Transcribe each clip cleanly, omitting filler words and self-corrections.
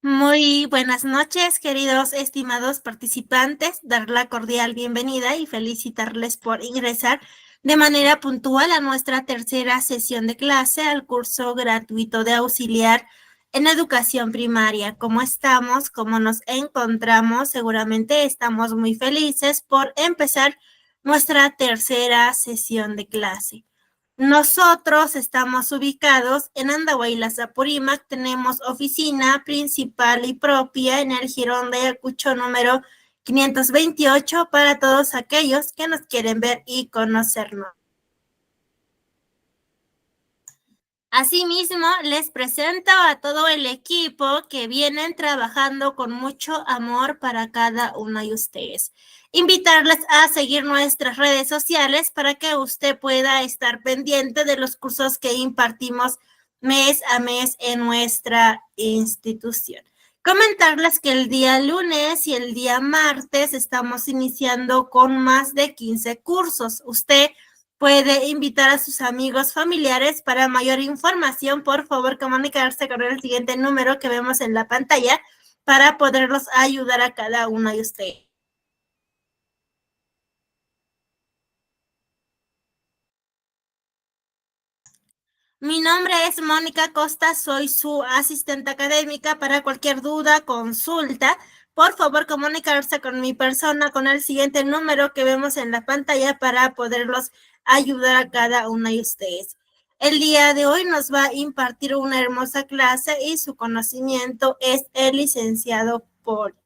Muy buenas noches, queridos estimados participantes. Dar la cordial bienvenida y felicitarles por ingresar de manera puntual a nuestra tercera sesión de clase al curso gratuito de auxiliar en educación primaria. ¿Cómo estamos? ¿Cómo nos encontramos? Seguramente estamos muy felices por empezar nuestra tercera sesión de clase. Nosotros estamos ubicados en Andahuaylas, Apurímac. Tenemos oficina principal y propia en el Jirón de Ayacucho número 528 para todos aquellos que nos quieren ver y conocernos. Asimismo, les presento a todo el equipo que vienen trabajando con mucho amor para cada uno de ustedes. Invitarles a seguir nuestras redes sociales para que usted pueda estar pendiente de los cursos que impartimos mes a mes en nuestra institución. Comentarles que el día lunes y el día martes estamos iniciando con más de 15 cursos. Usted puede invitar a sus amigos familiares. Para mayor información, por favor, comunicarse con el siguiente número que vemos en la pantalla para poderlos ayudar a cada uno de ustedes. Mi nombre es Mónica Costa, soy su asistente académica. Para cualquier duda, consulta, por favor comunicarse con mi persona con el siguiente número que vemos en la pantalla para poderlos ayudar a cada uno de ustedes. El día de hoy nos va a impartir una hermosa clase y su conocimiento es el licenciado Paul.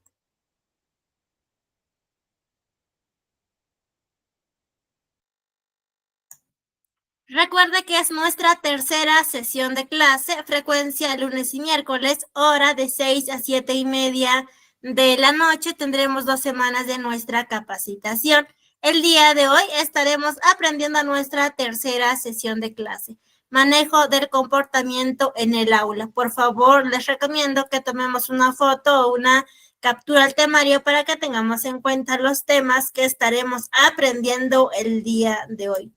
Recuerde que es nuestra tercera sesión de clase, frecuencia lunes y miércoles, hora de 6 a 7:30 de la noche. Tendremos 2 semanas de nuestra capacitación. El día de hoy estaremos aprendiendo nuestra tercera sesión de clase, manejo del comportamiento en el aula. Por favor, les recomiendo que tomemos una foto o una captura al temario para que tengamos en cuenta los temas que estaremos aprendiendo el día de hoy.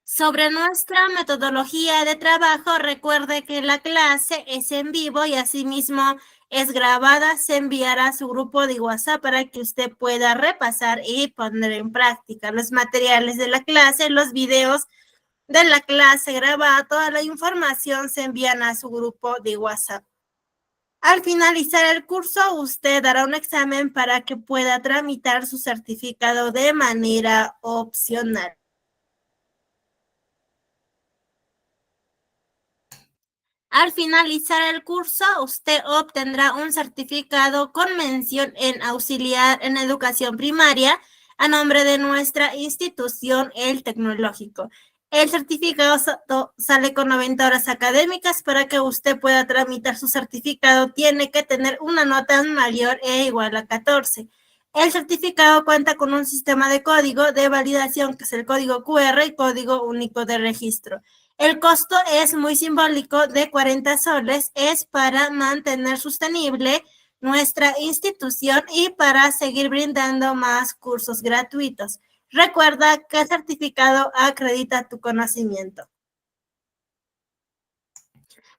Sobre nuestra metodología de trabajo, recuerde que la clase es en vivo y asimismo es grabada. Se enviará a su grupo de WhatsApp para que usted pueda repasar y poner en práctica los materiales de la clase, los videos de la clase grabada. Toda la información se envían a su grupo de WhatsApp. Al finalizar el curso, usted dará un examen para que pueda tramitar su certificado de manera opcional. Al finalizar el curso, usted obtendrá un certificado con mención en auxiliar en educación primaria a nombre de nuestra institución, el Tecnológico. El certificado sale con 90 horas académicas. Para que usted pueda tramitar su certificado, tiene que tener una nota mayor e igual a 14. El certificado cuenta con un sistema de código de validación, que es el código QR y código único de registro. El costo es muy simbólico, de 40 soles, es para mantener sostenible nuestra institución y para seguir brindando más cursos gratuitos. Recuerda que el certificado acredita tu conocimiento.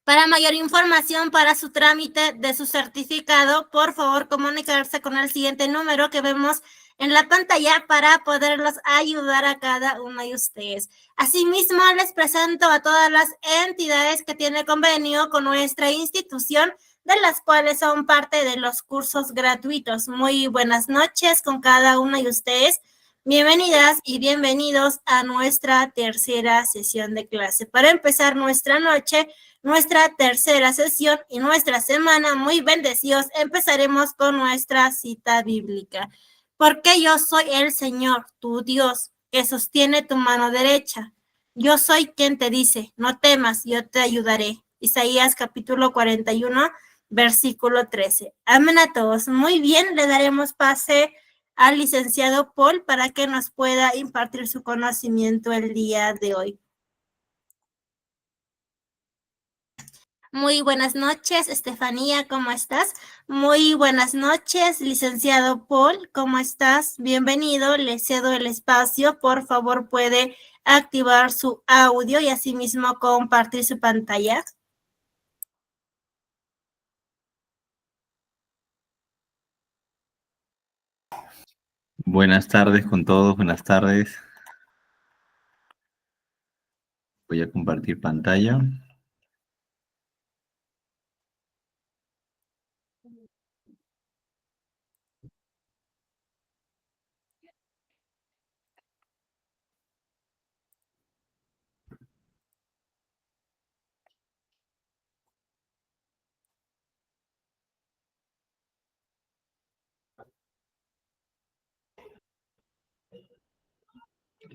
Para mayor información para su trámite de su certificado, por favor comunicarse con el siguiente número que vemos en la pantalla para poderlos ayudar a cada uno de ustedes. Asimismo, les presento a todas las entidades que tienen convenio con nuestra institución, de las cuales son parte de los cursos gratuitos. Muy buenas noches con cada uno de ustedes. Bienvenidas y bienvenidos a nuestra tercera sesión de clase. Para empezar nuestra noche, nuestra tercera sesión y nuestra semana muy bendecidos, empezaremos con nuestra cita bíblica. Porque yo soy el Señor, tu Dios, que sostiene tu mano derecha. Yo soy quien te dice, no temas, yo te ayudaré. Isaías capítulo 41, versículo 13. Amén a todos. Muy bien, le daremos pase al licenciado Paul para que nos pueda impartir su conocimiento el día de hoy. Muy buenas noches, Estefanía, ¿cómo estás? Muy buenas noches, licenciado Paul, ¿cómo estás? Bienvenido, le cedo el espacio. Por favor, puede activar su audio y asimismo compartir su pantalla. Buenas tardes con todos, buenas tardes. Voy a compartir pantalla.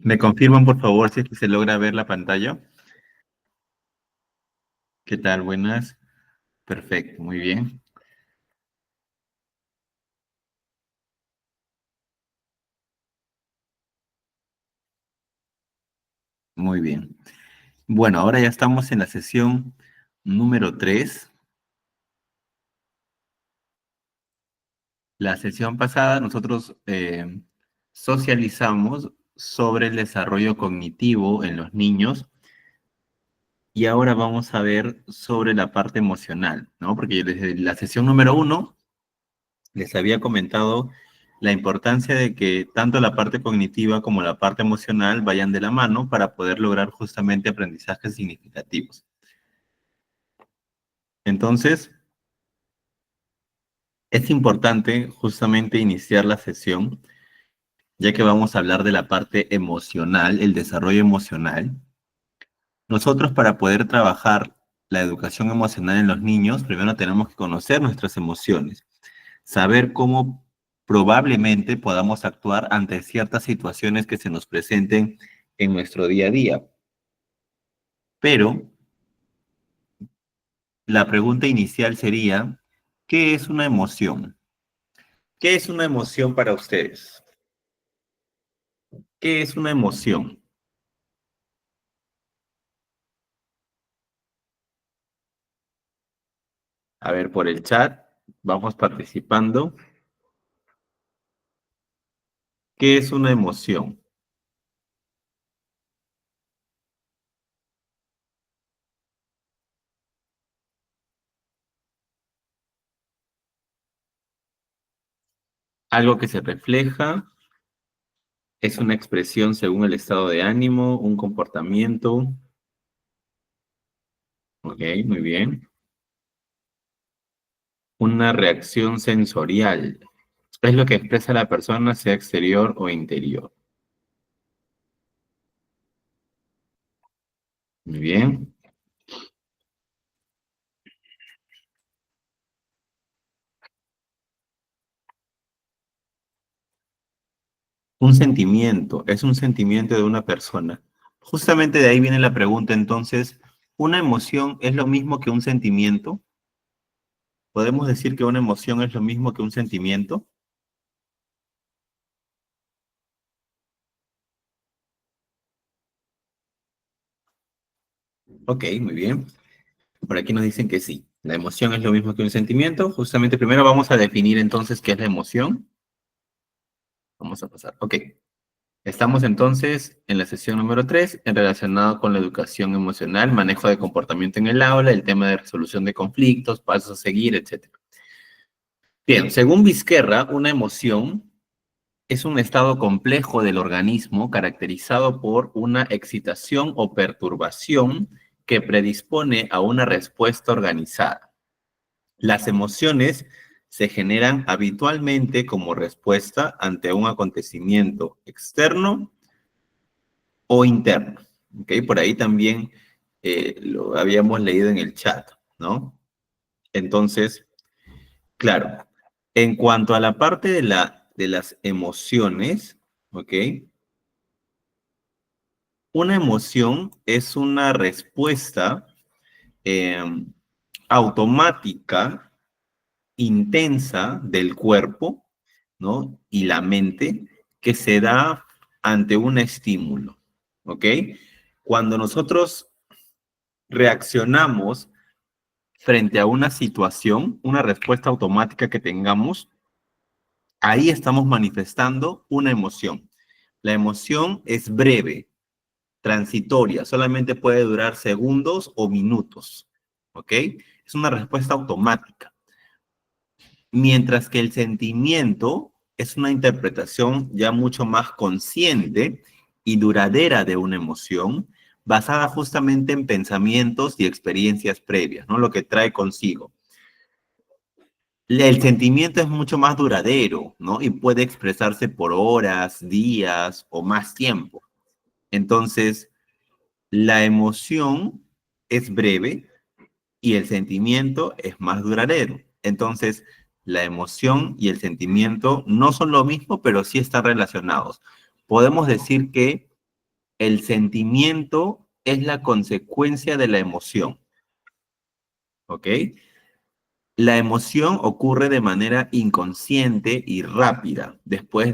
¿Me confirman, por favor, si es que se logra ver la pantalla? ¿Qué tal? Buenas. Perfecto, muy bien. Muy bien. Bueno, ahora ya estamos en la sesión número 3. La sesión pasada nosotros socializamos sobre el desarrollo cognitivo en los niños y ahora vamos a ver sobre la parte emocional, ¿no? Porque desde la sesión número 1 les había comentado la importancia de que tanto la parte cognitiva como la parte emocional vayan de la mano para poder lograr justamente aprendizajes significativos. Entonces, es importante justamente iniciar la sesión, ya que vamos a hablar de la parte emocional, el desarrollo emocional. Nosotros, para poder trabajar la educación emocional en los niños, primero tenemos que conocer nuestras emociones, saber cómo probablemente podamos actuar ante ciertas situaciones que se nos presenten en nuestro día a día. Pero la pregunta inicial sería, ¿qué es una emoción? ¿Qué es una emoción para ustedes? ¿Qué es una emoción? A ver, por el chat, vamos participando. ¿Qué es una emoción? Algo que se refleja, es una expresión según el estado de ánimo, un comportamiento. Ok, muy bien. Una reacción sensorial. Es lo que expresa la persona, sea exterior o interior. Muy bien. Un sentimiento, es un sentimiento de una persona. Justamente de ahí viene la pregunta, entonces, ¿una emoción es lo mismo que un sentimiento? ¿Podemos decir que una emoción es lo mismo que un sentimiento? Ok, muy bien. Por aquí nos dicen que sí. La emoción es lo mismo que un sentimiento. Justamente primero vamos a definir entonces qué es la emoción. Vamos a pasar. Ok. Estamos entonces en la sesión número 3, en relacionado con la educación emocional, manejo de comportamiento en el aula, el tema de resolución de conflictos, pasos a seguir, etc. Bien, según Vizquerra, una emoción es un estado complejo del organismo caracterizado por una excitación o perturbación que predispone a una respuesta organizada. Las emociones se generan habitualmente como respuesta ante un acontecimiento externo o interno. ¿Ok? Por ahí también lo habíamos leído en el chat, ¿no? Entonces, claro, en cuanto a la parte de las emociones, ¿ok? Una emoción es una respuesta eh, automática, intensa del cuerpo, ¿no? Y la mente que se da ante un estímulo, ¿ok? Cuando nosotros reaccionamos frente a una situación, una respuesta automática que tengamos, ahí estamos manifestando una emoción. La emoción es breve, transitoria, solamente puede durar segundos o minutos, ¿ok? Es una respuesta automática. Mientras que el sentimiento es una interpretación ya mucho más consciente y duradera de una emoción, basada justamente en pensamientos y experiencias previas, ¿no? Lo que trae consigo. El sentimiento es mucho más duradero, ¿no? Y puede expresarse por horas, días o más tiempo. Entonces, la emoción es breve y el sentimiento es más duradero. Entonces, la emoción y el sentimiento no son lo mismo, pero sí están relacionados. Podemos decir que el sentimiento es la consecuencia de la emoción, ¿ok? La emoción ocurre de manera inconsciente y rápida, después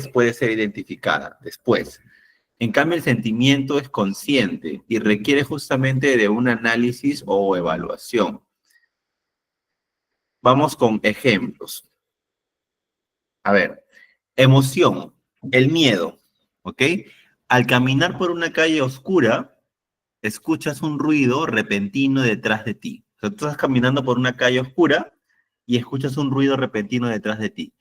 puede ser identificada, después. En cambio, el sentimiento es consciente y requiere justamente de un análisis o evaluación. Vamos con ejemplos. A ver, emoción, el miedo, ¿ok? Al caminar por una calle oscura, escuchas un ruido repentino detrás de ti. O sea, tú estás caminando por una calle oscura y escuchas un ruido repentino detrás de ti.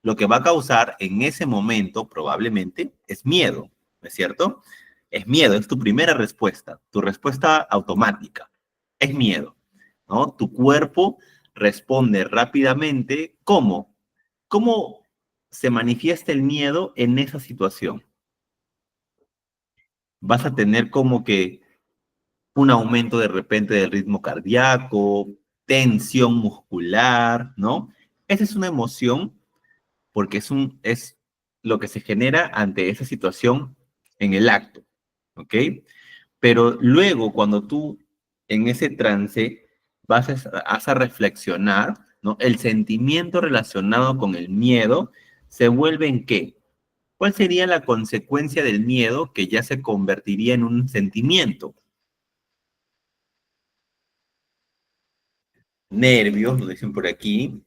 Lo que va a causar en ese momento, probablemente, es miedo, ¿no es cierto? Es miedo, es tu primera respuesta, tu respuesta automática. Es miedo, ¿no? Tu cuerpo responde rápidamente. ¿Cómo? ¿Cómo se manifiesta el miedo en esa situación? Vas a tener como que un aumento de repente del ritmo cardíaco, tensión muscular, ¿no? Esa es una emoción porque es lo que se genera ante esa situación en el acto, ¿ok? Pero luego, cuando tú en ese trance vas a reflexionar, ¿no? El sentimiento relacionado con el miedo se vuelve en ¿qué? ¿Cuál sería la consecuencia del miedo que ya se convertiría en un sentimiento? Nervios, lo dicen por aquí.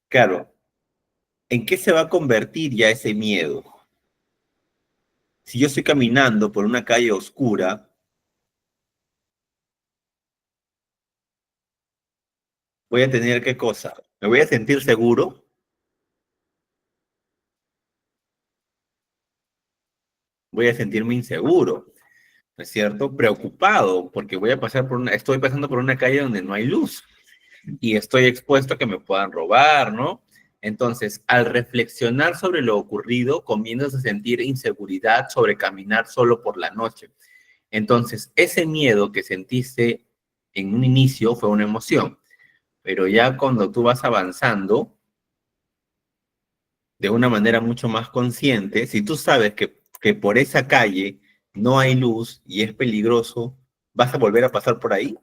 Claro, ¿en qué se va a convertir ya ese miedo? Si yo estoy caminando por una calle oscura, voy a tener qué cosa? ¿Me voy a sentir seguro? Voy a sentirme inseguro, ¿no es cierto? Preocupado, porque estoy pasando por una calle donde no hay luz y estoy expuesto a que me puedan robar, ¿no? Entonces, al reflexionar sobre lo ocurrido, comienzas a sentir inseguridad sobre caminar solo por la noche. Entonces, ese miedo que sentiste en un inicio fue una emoción, pero ya cuando tú vas avanzando de una manera mucho más consciente, si tú sabes que por esa calle no hay luz y es peligroso, ¿vas a volver a pasar por ahí?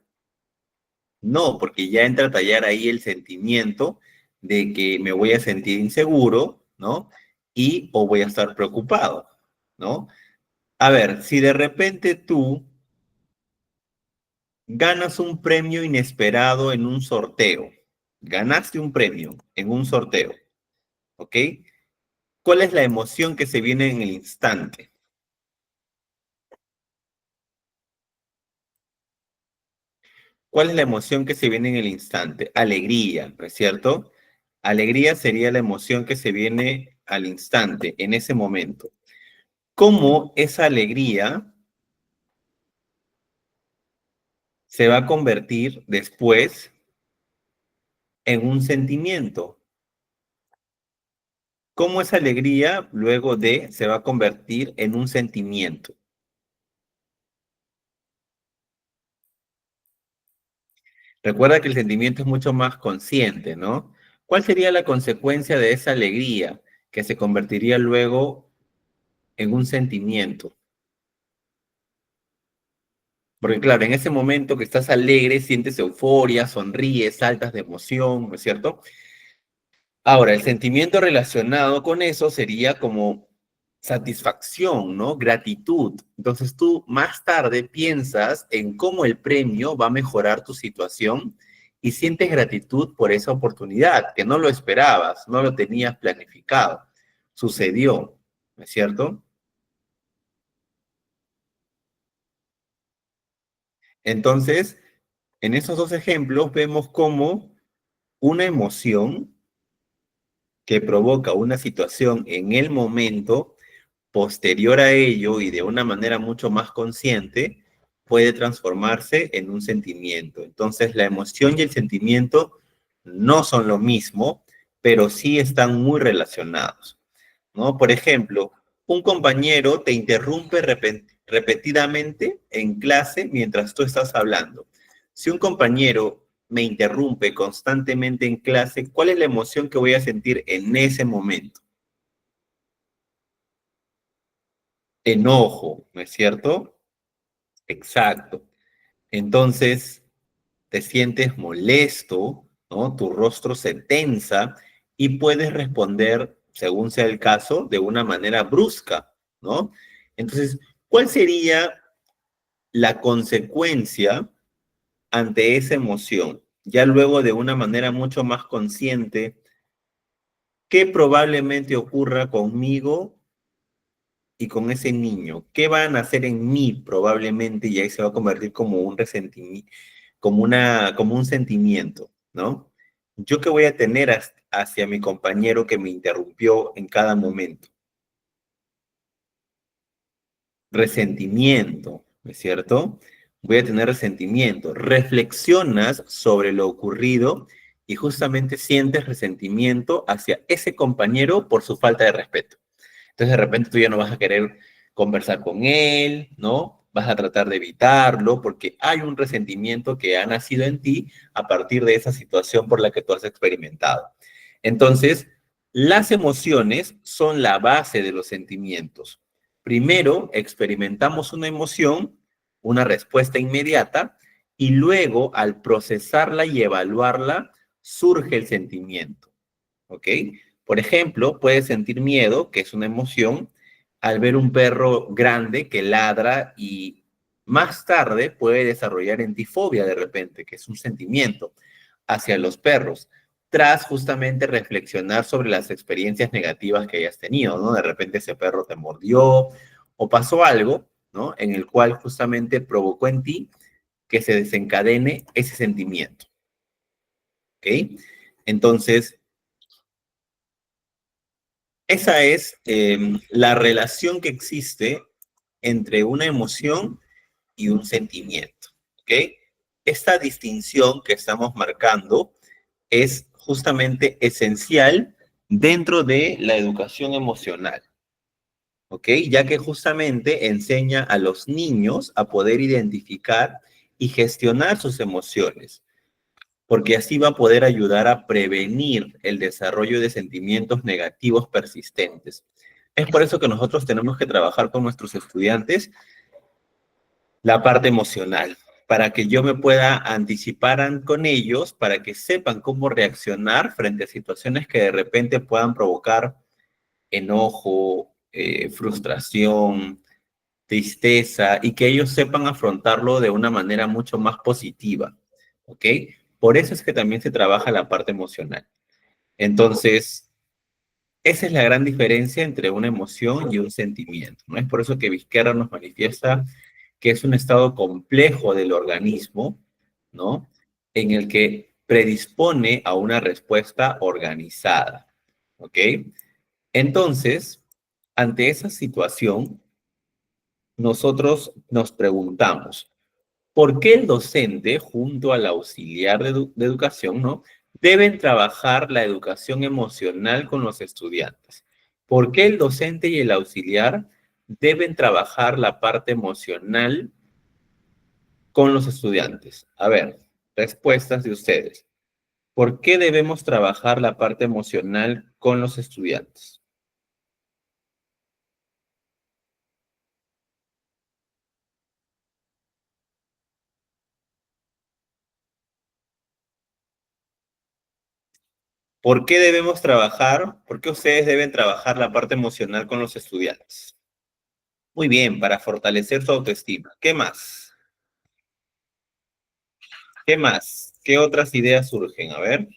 No, porque ya entra a tallar ahí el sentimiento de que me voy a sentir inseguro, ¿no? Y o voy a estar preocupado, ¿no? A ver, si de repente tú ganas un premio inesperado en un sorteo, ganaste un premio en un sorteo, ¿ok? ¿Cuál es la emoción que se viene en el instante? ¿Cuál es la emoción que se viene en el instante? Alegría, ¿no es cierto? Alegría sería la emoción que se viene al instante, en ese momento. ¿Cómo esa alegría se va a convertir después en un sentimiento? ¿Cómo esa alegría luego de se va a convertir en un sentimiento? Recuerda que el sentimiento es mucho más consciente, ¿no? ¿Cuál sería la consecuencia de esa alegría que se convertiría luego en un sentimiento? Porque claro, en ese momento que estás alegre, sientes euforia, sonríes, saltas de emoción, ¿no es cierto? Ahora, el sentimiento relacionado con eso sería como satisfacción, ¿no? Gratitud. Entonces tú más tarde piensas en cómo el premio va a mejorar tu situación y sientes gratitud por esa oportunidad, que no lo esperabas, no lo tenías planificado. Sucedió, ¿no es cierto? Entonces, en esos dos ejemplos vemos cómo una emoción que provoca una situación en el momento posterior a ello y de una manera mucho más consciente, puede transformarse en un sentimiento. Entonces, la emoción y el sentimiento no son lo mismo, pero sí están muy relacionados, ¿no? Por ejemplo, un compañero te interrumpe repetidamente en clase mientras tú estás hablando. Si un compañero me interrumpe constantemente en clase, ¿cuál es la emoción que voy a sentir en ese momento? Enojo, ¿no es cierto? Exacto. Entonces, te sientes molesto, ¿no? Tu rostro se tensa y puedes responder, según sea el caso, de una manera brusca, ¿no? Entonces, ¿cuál sería la consecuencia ante esa emoción? Ya luego de una manera mucho más consciente, ¿qué probablemente ocurra conmigo y con ese niño? ¿Qué van a hacer en mí probablemente? Y ahí se va a convertir como un resentimiento, como un sentimiento, ¿no? ¿Yo qué voy a tener hacia mi compañero que me interrumpió en cada momento? Resentimiento, ¿no es cierto? Voy a tener resentimiento. Reflexionas sobre lo ocurrido y justamente sientes resentimiento hacia ese compañero por su falta de respeto. Entonces de repente tú ya no vas a querer conversar con él, ¿no? Vas a tratar de evitarlo porque hay un resentimiento que ha nacido en ti a partir de esa situación por la que tú has experimentado. Entonces, las emociones son la base de los sentimientos. Primero experimentamos una emoción, una respuesta inmediata, y luego al procesarla y evaluarla surge el sentimiento. ¿Ok? Por ejemplo, puedes sentir miedo, que es una emoción, al ver un perro grande que ladra y más tarde puede desarrollar en ti fobia de repente, que es un sentimiento hacia los perros, tras justamente reflexionar sobre las experiencias negativas que hayas tenido, ¿no? De repente ese perro te mordió o pasó algo, ¿no? En el cual justamente provocó en ti que se desencadene ese sentimiento, ¿ok? Entonces, esa es la relación que existe entre una emoción y un sentimiento, ¿ok? Esta distinción que estamos marcando es justamente esencial dentro de la educación emocional, ¿ok? Ya que justamente enseña a los niños a poder identificar y gestionar sus emociones, porque así va a poder ayudar a prevenir el desarrollo de sentimientos negativos persistentes. Es por eso que nosotros tenemos que trabajar con nuestros estudiantes la parte emocional, para que yo me pueda anticipar con ellos, para que sepan cómo reaccionar frente a situaciones que de repente puedan provocar enojo, frustración, tristeza, y que ellos sepan afrontarlo de una manera mucho más positiva, ¿ok? Por eso es que también se trabaja la parte emocional. Entonces, esa es la gran diferencia entre una emoción y un sentimiento, ¿no? Es por eso que Vizquerra nos manifiesta que es un estado complejo del organismo, ¿no? En el que predispone a una respuesta organizada, ¿ok? Entonces, ante esa situación, nosotros nos preguntamos, ¿por qué el docente, junto al auxiliar de educación, ¿no? Deben trabajar la educación emocional con los estudiantes? ¿Por qué el docente y el auxiliar deben trabajar la parte emocional con los estudiantes? A ver, respuestas de ustedes. ¿Por qué debemos trabajar la parte emocional con los estudiantes? ¿Por qué debemos trabajar? ¿Por qué ustedes deben trabajar la parte emocional con los estudiantes? Muy bien, para fortalecer su autoestima. ¿Qué más? ¿Qué más? ¿Qué otras ideas surgen? A ver.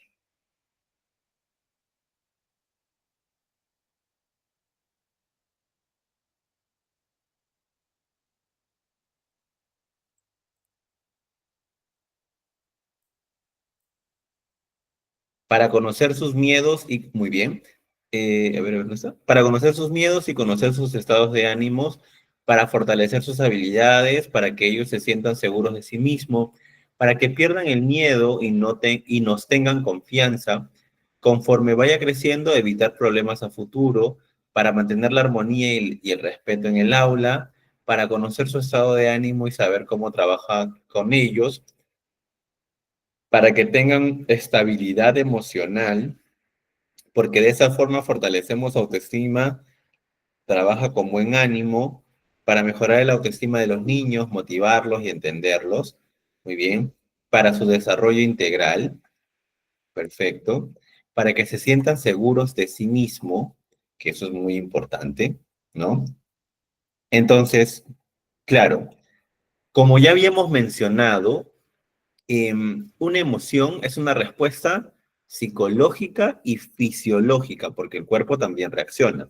Para conocer sus miedos y, muy bien, a ver, ¿dónde está? Para conocer sus miedos y conocer sus estados de ánimos, para fortalecer sus habilidades, para que ellos se sientan seguros de sí mismos, para que pierdan el miedo y, y nos tengan confianza, conforme vaya creciendo, evitar problemas a futuro, para mantener la armonía y el respeto en el aula, para conocer su estado de ánimo y saber cómo trabajar con ellos, para que tengan estabilidad emocional, porque de esa forma fortalecemos autoestima, trabaja con buen ánimo para mejorar la autoestima de los niños, motivarlos y entenderlos. Muy bien. Para su desarrollo integral, perfecto. Para que se sientan seguros de sí mismo, que eso es muy importante, ¿no? Entonces, claro, como ya habíamos mencionado, una emoción es una respuesta psicológica y fisiológica, porque el cuerpo también reacciona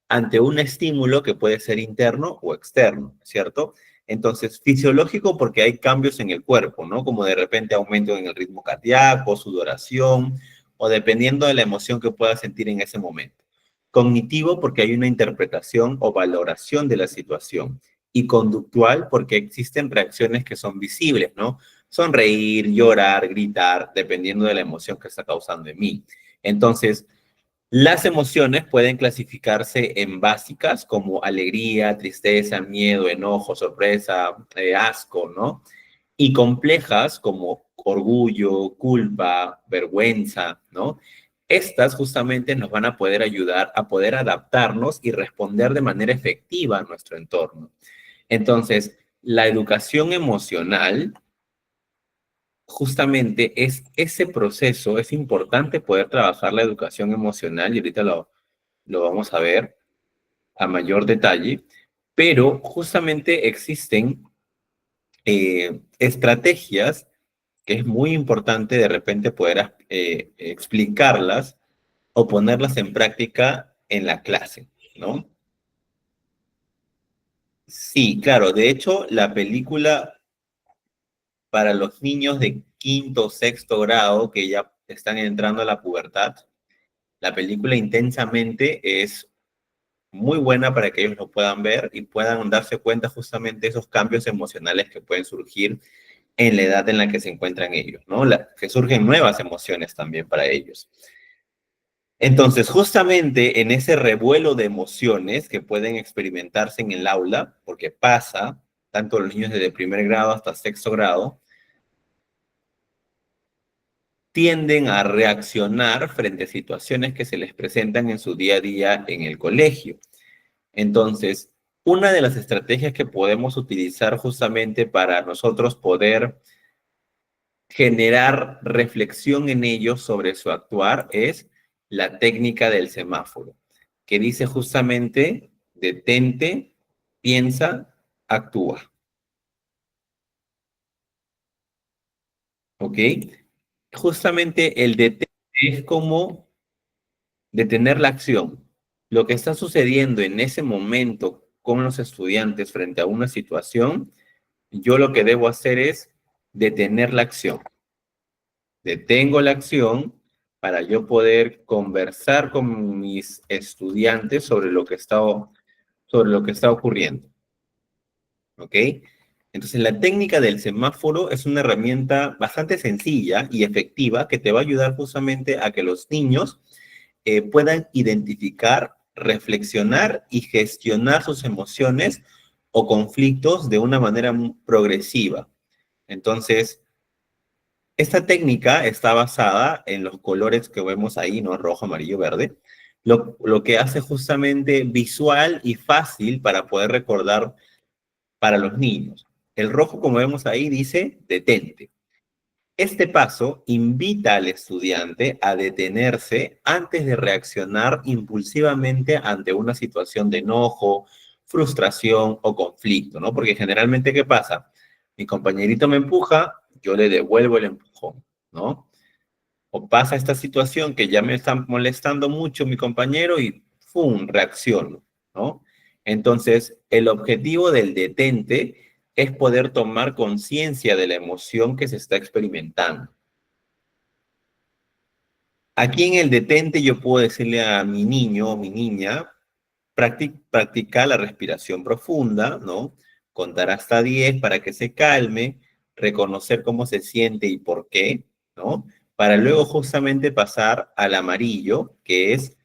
ante un estímulo que puede ser interno o externo, ¿cierto? Entonces, fisiológico porque hay cambios en el cuerpo, ¿no? Como de repente aumento en el ritmo cardíaco, sudoración, o dependiendo de la emoción que pueda sentir en ese momento. Cognitivo porque hay una interpretación o valoración de la situación. Y conductual porque existen reacciones que son visibles, ¿no? Sonreír, llorar, gritar, dependiendo de la emoción que está causando en mí. Entonces, las emociones pueden clasificarse en básicas como alegría, tristeza, miedo, enojo, sorpresa, asco, ¿no? Y complejas como orgullo, culpa, vergüenza, ¿no? Estas justamente nos van a poder ayudar a poder adaptarnos y responder de manera efectiva a nuestro entorno. Entonces, la educación emocional justamente es ese proceso, es importante poder trabajar la educación emocional y ahorita lo vamos a ver a mayor detalle, pero justamente existen estrategias que es muy importante de repente poder explicarlas o ponerlas en práctica en la clase, ¿no? Sí, claro, de hecho la película para los niños de quinto o sexto grado que ya están entrando a la pubertad, la película Intensamente es muy buena para que ellos lo puedan ver y puedan darse cuenta justamente de esos cambios emocionales que pueden surgir en la edad en la que se encuentran ellos, ¿no? Que surgen nuevas emociones también para ellos. Entonces, justamente en ese revuelo de emociones que pueden experimentarse en el aula, porque pasa, tanto los niños desde primer grado hasta sexto grado, tienden a reaccionar frente a situaciones que se les presentan en su día a día en el colegio. Entonces, una de las estrategias que podemos utilizar justamente para nosotros poder generar reflexión en ellos sobre su actuar es la técnica del semáforo, que dice justamente detente, piensa, actúa. ¿Ok? Justamente el detente es como detener la acción. Lo que está sucediendo en ese momento con los estudiantes frente a una situación, yo lo que debo hacer es detener la acción. Detengo la acción para yo poder conversar con mis estudiantes sobre lo que está ocurriendo. ¿Ok? Entonces, la técnica del semáforo es una herramienta bastante sencilla y efectiva que te va a ayudar justamente a que los niños puedan identificar, reflexionar y gestionar sus emociones o conflictos de una manera progresiva. Entonces, esta técnica está basada en los colores que vemos ahí, ¿no? Rojo, amarillo, verde. Lo que hace justamente visual y fácil para poder recordar para los niños. El rojo, como vemos ahí, dice detente. Este paso invita al estudiante a detenerse antes de reaccionar impulsivamente ante una situación de enojo, frustración o conflicto, ¿no? Porque generalmente, ¿qué pasa? Mi compañerito me empuja, yo le devuelvo el empujón, ¿no? O pasa esta situación que ya me está molestando mucho mi compañero y ¡fum! Reacciono, ¿no? Entonces, el objetivo del detente es poder tomar conciencia de la emoción que se está experimentando. Aquí en el detente yo puedo decirle a mi niño o mi niña, practica la respiración profunda, ¿no? Contar hasta 10 para que se calme, reconocer cómo se siente y por qué, ¿no? Para luego justamente pasar al amarillo, que es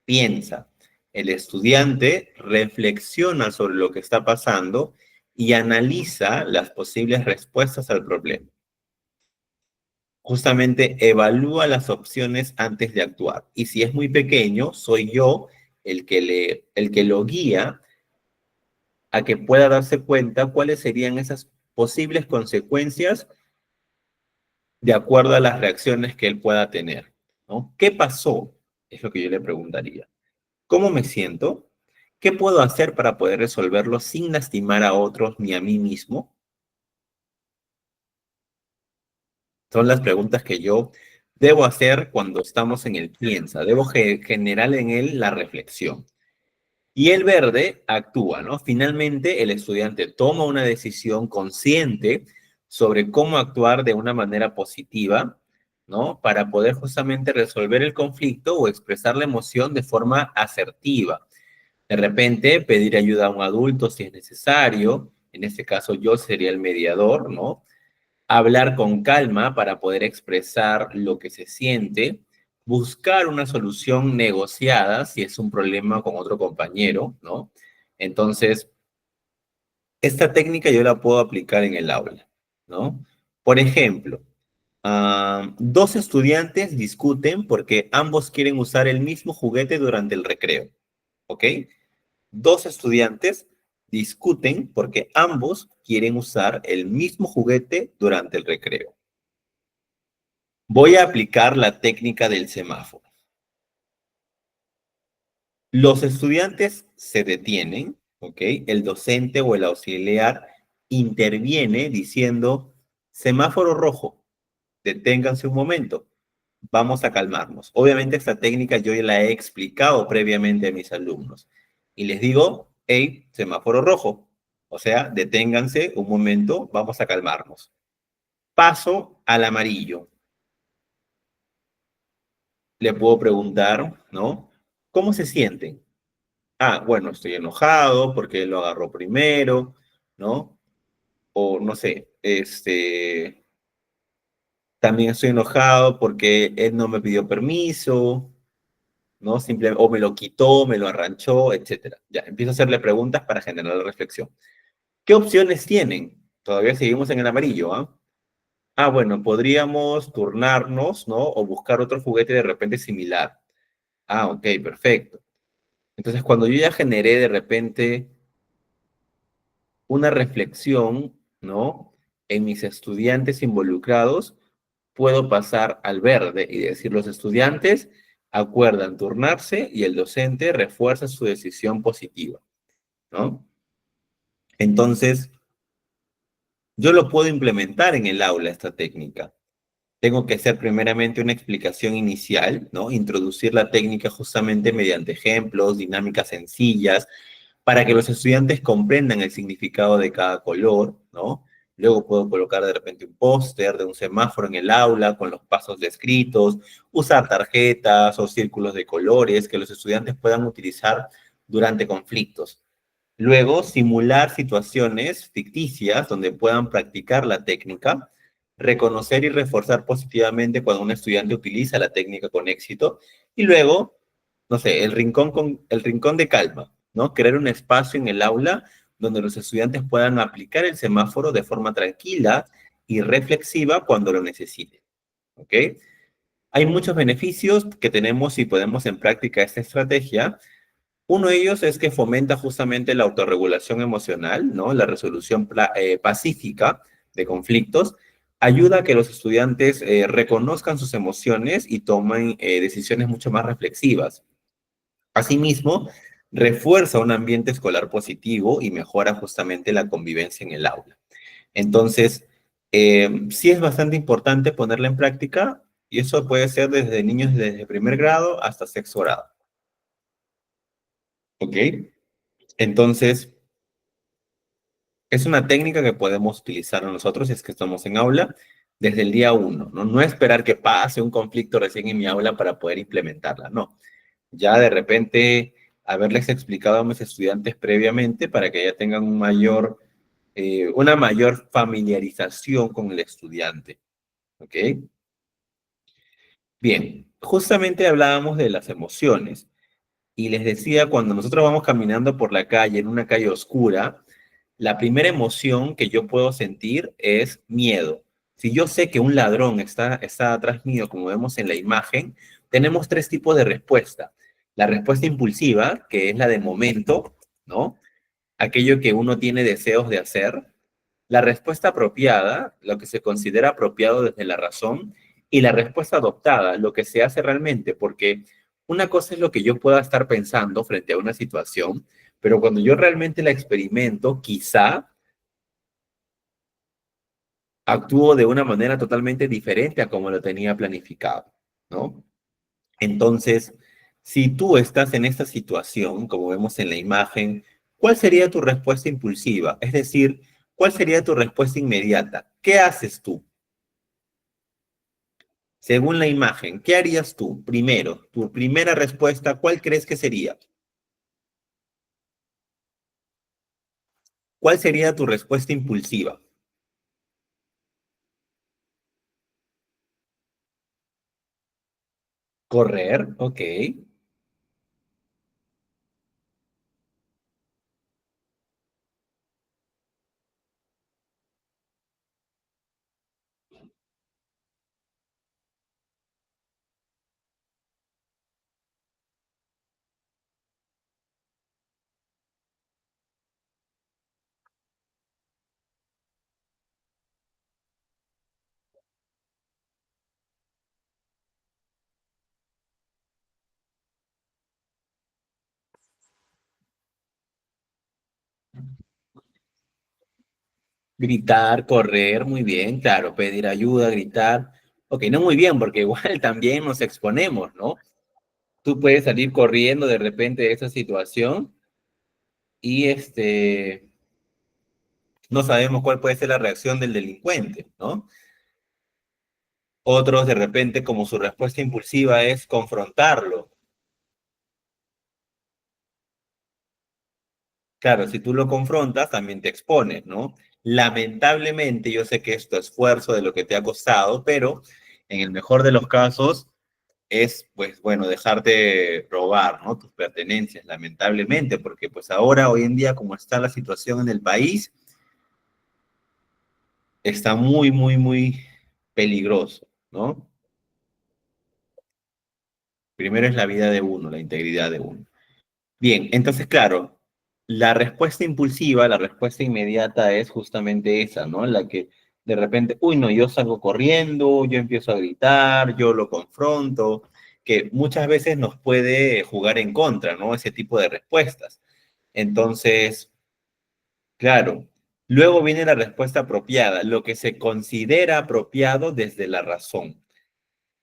piensa. El estudiante reflexiona sobre lo que está pasando y analiza las posibles respuestas al problema. Justamente evalúa las opciones antes de actuar. Y si es muy pequeño, soy yo el que lo guía a que pueda darse cuenta cuáles serían esas posibles consecuencias de acuerdo a las reacciones que él pueda tener, ¿no? ¿Qué pasó? Es lo que yo le preguntaría. ¿Cómo me siento? ¿Qué puedo hacer para poder resolverlo sin lastimar a otros ni a mí mismo? Son las preguntas que yo debo hacer cuando estamos en el piensa. Debo generar en él la reflexión. Y el verde actúa, ¿no? Finalmente, el estudiante toma una decisión consciente sobre cómo actuar de una manera positiva, ¿no? Para poder justamente resolver el conflicto o expresar la emoción de forma asertiva. De repente, pedir ayuda a un adulto si es necesario. En este caso, yo sería el mediador, ¿no? Hablar con calma para poder expresar lo que se siente, buscar una solución negociada si es un problema con otro compañero, ¿no? Entonces, esta técnica yo la puedo aplicar en el aula, ¿no? Por ejemplo, dos estudiantes discuten porque ambos quieren usar el mismo juguete durante el recreo, ¿ok? Dos estudiantes discuten porque ambos quieren usar el mismo juguete durante el recreo. Voy a aplicar la técnica del semáforo. Los estudiantes se detienen, ¿ok? El docente o el auxiliar interviene diciendo, semáforo rojo, deténganse un momento, vamos a calmarnos. Obviamente esta técnica yo ya la he explicado previamente a mis alumnos y les digo, hey, semáforo rojo, o sea, deténganse un momento, vamos a calmarnos. Paso al amarillo. Le puedo preguntar, ¿no? ¿Cómo se sienten? Ah, bueno, estoy enojado porque él lo agarró primero, ¿no? O no sé, también estoy enojado porque él no me pidió permiso, ¿no? Simplemente, o me lo quitó, me lo arranchó, etcétera. Ya, empiezo a hacerle preguntas para generar la reflexión. ¿Qué opciones tienen? Todavía seguimos en el amarillo, ¿ah? Ah, bueno, podríamos turnarnos, ¿no? O buscar otro juguete de repente similar. Ah, ok, perfecto. Entonces, cuando yo ya generé de repente una reflexión, ¿no? En mis estudiantes involucrados, puedo pasar al verde y decir, los estudiantes acuerdan turnarse y el docente refuerza su decisión positiva, ¿no? Entonces, yo lo puedo implementar en el aula, esta técnica. Tengo que hacer primeramente una explicación inicial, ¿no? Introducir la técnica justamente mediante ejemplos, dinámicas sencillas, para que los estudiantes comprendan el significado de cada color, ¿no? Luego puedo colocar de repente un póster de un semáforo en el aula con los pasos descritos, usar tarjetas o círculos de colores que los estudiantes puedan utilizar durante conflictos. Luego, simular situaciones ficticias donde puedan practicar la técnica, reconocer y reforzar positivamente cuando un estudiante utiliza la técnica con éxito, y luego, no sé, el rincón de calma, ¿no? Crear un espacio en el aula donde los estudiantes puedan aplicar el semáforo de forma tranquila y reflexiva cuando lo necesiten, ¿ok? Hay muchos beneficios que tenemos si ponemos en práctica esta estrategia. Uno de ellos es que fomenta justamente la autorregulación emocional, ¿no? La resolución pacífica de conflictos, ayuda a que los estudiantes reconozcan sus emociones y tomen decisiones mucho más reflexivas. Asimismo, refuerza un ambiente escolar positivo y mejora justamente la convivencia en el aula. Entonces, sí es bastante importante ponerla en práctica y eso puede ser desde niños desde primer grado hasta sexto grado. ¿Ok? Entonces, es una técnica que podemos utilizar nosotros si es que estamos en aula desde el día uno, ¿no? No esperar que pase un conflicto recién en mi aula para poder implementarla, no. Ya de repente haberles explicado a mis estudiantes previamente para que ya tengan una mayor familiarización con el estudiante, ¿ok? Bien, justamente hablábamos de las emociones y les decía, cuando nosotros vamos caminando por la calle, en una calle oscura, la primera emoción que yo puedo sentir es miedo. Si yo sé que un ladrón está atrás mío, como vemos en la imagen, tenemos tres tipos de respuesta. La respuesta impulsiva, que es la de momento, ¿no? Aquello que uno tiene deseos de hacer. La respuesta apropiada, lo que se considera apropiado desde la razón, y la respuesta adoptada, lo que se hace realmente, porque una cosa es lo que yo pueda estar pensando frente a una situación, pero cuando yo realmente la experimento, quizá actúo de una manera totalmente diferente a como lo tenía planificado, ¿no? Entonces, si tú estás en esta situación, como vemos en la imagen, ¿cuál sería tu respuesta impulsiva? Es decir, ¿cuál sería tu respuesta inmediata? ¿Qué haces tú? Según la imagen, ¿qué harías tú? Primero, tu primera respuesta, ¿cuál crees que sería? ¿Cuál sería tu respuesta impulsiva? Correr, ok. Gritar, correr, muy bien, claro, pedir ayuda, gritar. Ok, no muy bien, porque igual también nos exponemos, ¿no? Tú puedes salir corriendo de repente de esa situación y no sabemos cuál puede ser la reacción del delincuente, ¿no? Otros de repente, como su respuesta impulsiva es confrontarlo. Claro, si tú lo confrontas, también te expones, ¿no? Lamentablemente, yo sé que esto es esfuerzo de lo que te ha costado, pero en el mejor de los casos es, pues, bueno, dejarte robar, ¿no? Tus pertenencias, lamentablemente, porque pues ahora, hoy en día, como está la situación en el país, está muy, muy, muy peligroso, ¿no? Primero es la vida de uno, la integridad de uno. Bien, entonces, claro, la respuesta impulsiva, la respuesta inmediata es justamente esa, ¿no? La que de repente, uy, no, yo salgo corriendo, yo empiezo a gritar, yo lo confronto, que muchas veces nos puede jugar en contra, ¿no? Ese tipo de respuestas. Entonces, claro, luego viene la respuesta apropiada, lo que se considera apropiado desde la razón.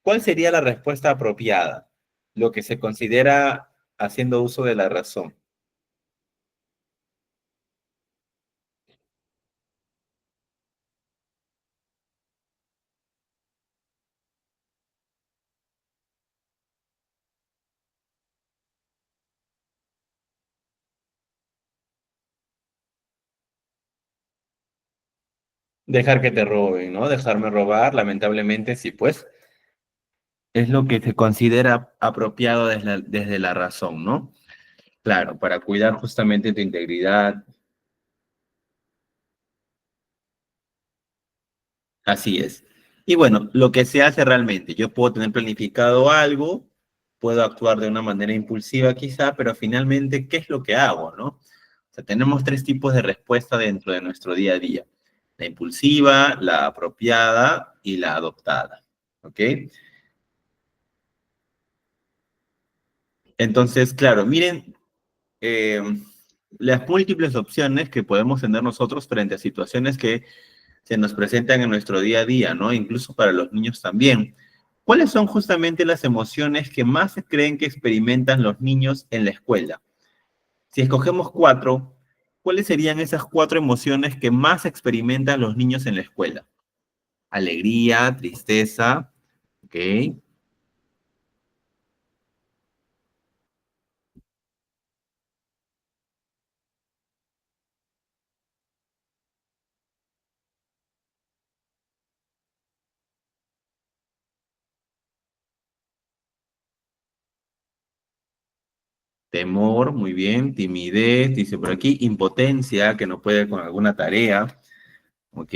¿Cuál sería la respuesta apropiada? Lo que se considera haciendo uso de la razón. Dejar que te roben, ¿no? Dejarme robar, lamentablemente, sí, pues es lo que se considera apropiado desde la razón, ¿no? Claro, para cuidar justamente tu integridad, así es. Y bueno, lo que se hace realmente, yo puedo tener planificado algo, puedo actuar de una manera impulsiva quizá, pero finalmente, ¿qué es lo que hago, no? O sea, tenemos tres tipos de respuesta dentro de nuestro día a día. La impulsiva, la apropiada y la adoptada. ¿Ok? Entonces, claro, miren las múltiples opciones que podemos tener nosotros frente a situaciones que se nos presentan en nuestro día a día, ¿no? Incluso para los niños también. ¿Cuáles son justamente las emociones que más se creen que experimentan los niños en la escuela? Si escogemos 4, ¿cuáles serían esas 4 emociones que más experimentan los niños en la escuela? Alegría, tristeza, ¿ok? Temor, muy bien, timidez, dice por aquí, impotencia, que no puede con alguna tarea, ¿ok?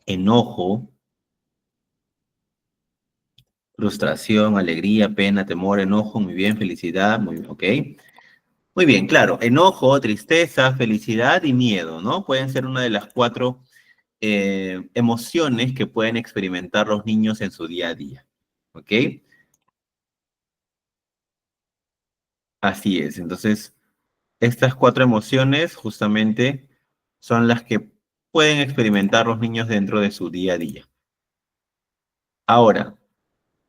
Enojo, frustración, alegría, pena, temor, enojo, muy bien, felicidad, muy bien, ¿ok? Muy bien, claro, enojo, tristeza, felicidad y miedo, ¿no? Pueden ser una de las 4 emociones que pueden experimentar los niños en su día a día, ¿ok? Así es, entonces estas 4 emociones justamente son las que pueden experimentar los niños dentro de su día a día. Ahora,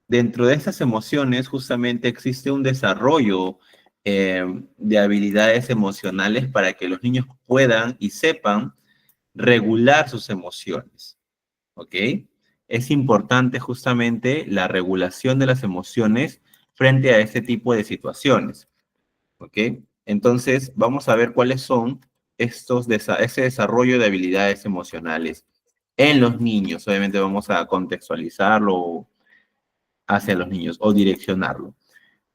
dentro de estas emociones justamente existe un desarrollo de habilidades emocionales para que los niños puedan y sepan regular sus emociones, ¿ok? Es importante justamente la regulación de las emociones frente a este tipo de situaciones, ¿ok? Entonces, vamos a ver cuáles son ese desarrollo de habilidades emocionales en los niños. Obviamente vamos a contextualizarlo hacia los niños o direccionarlo.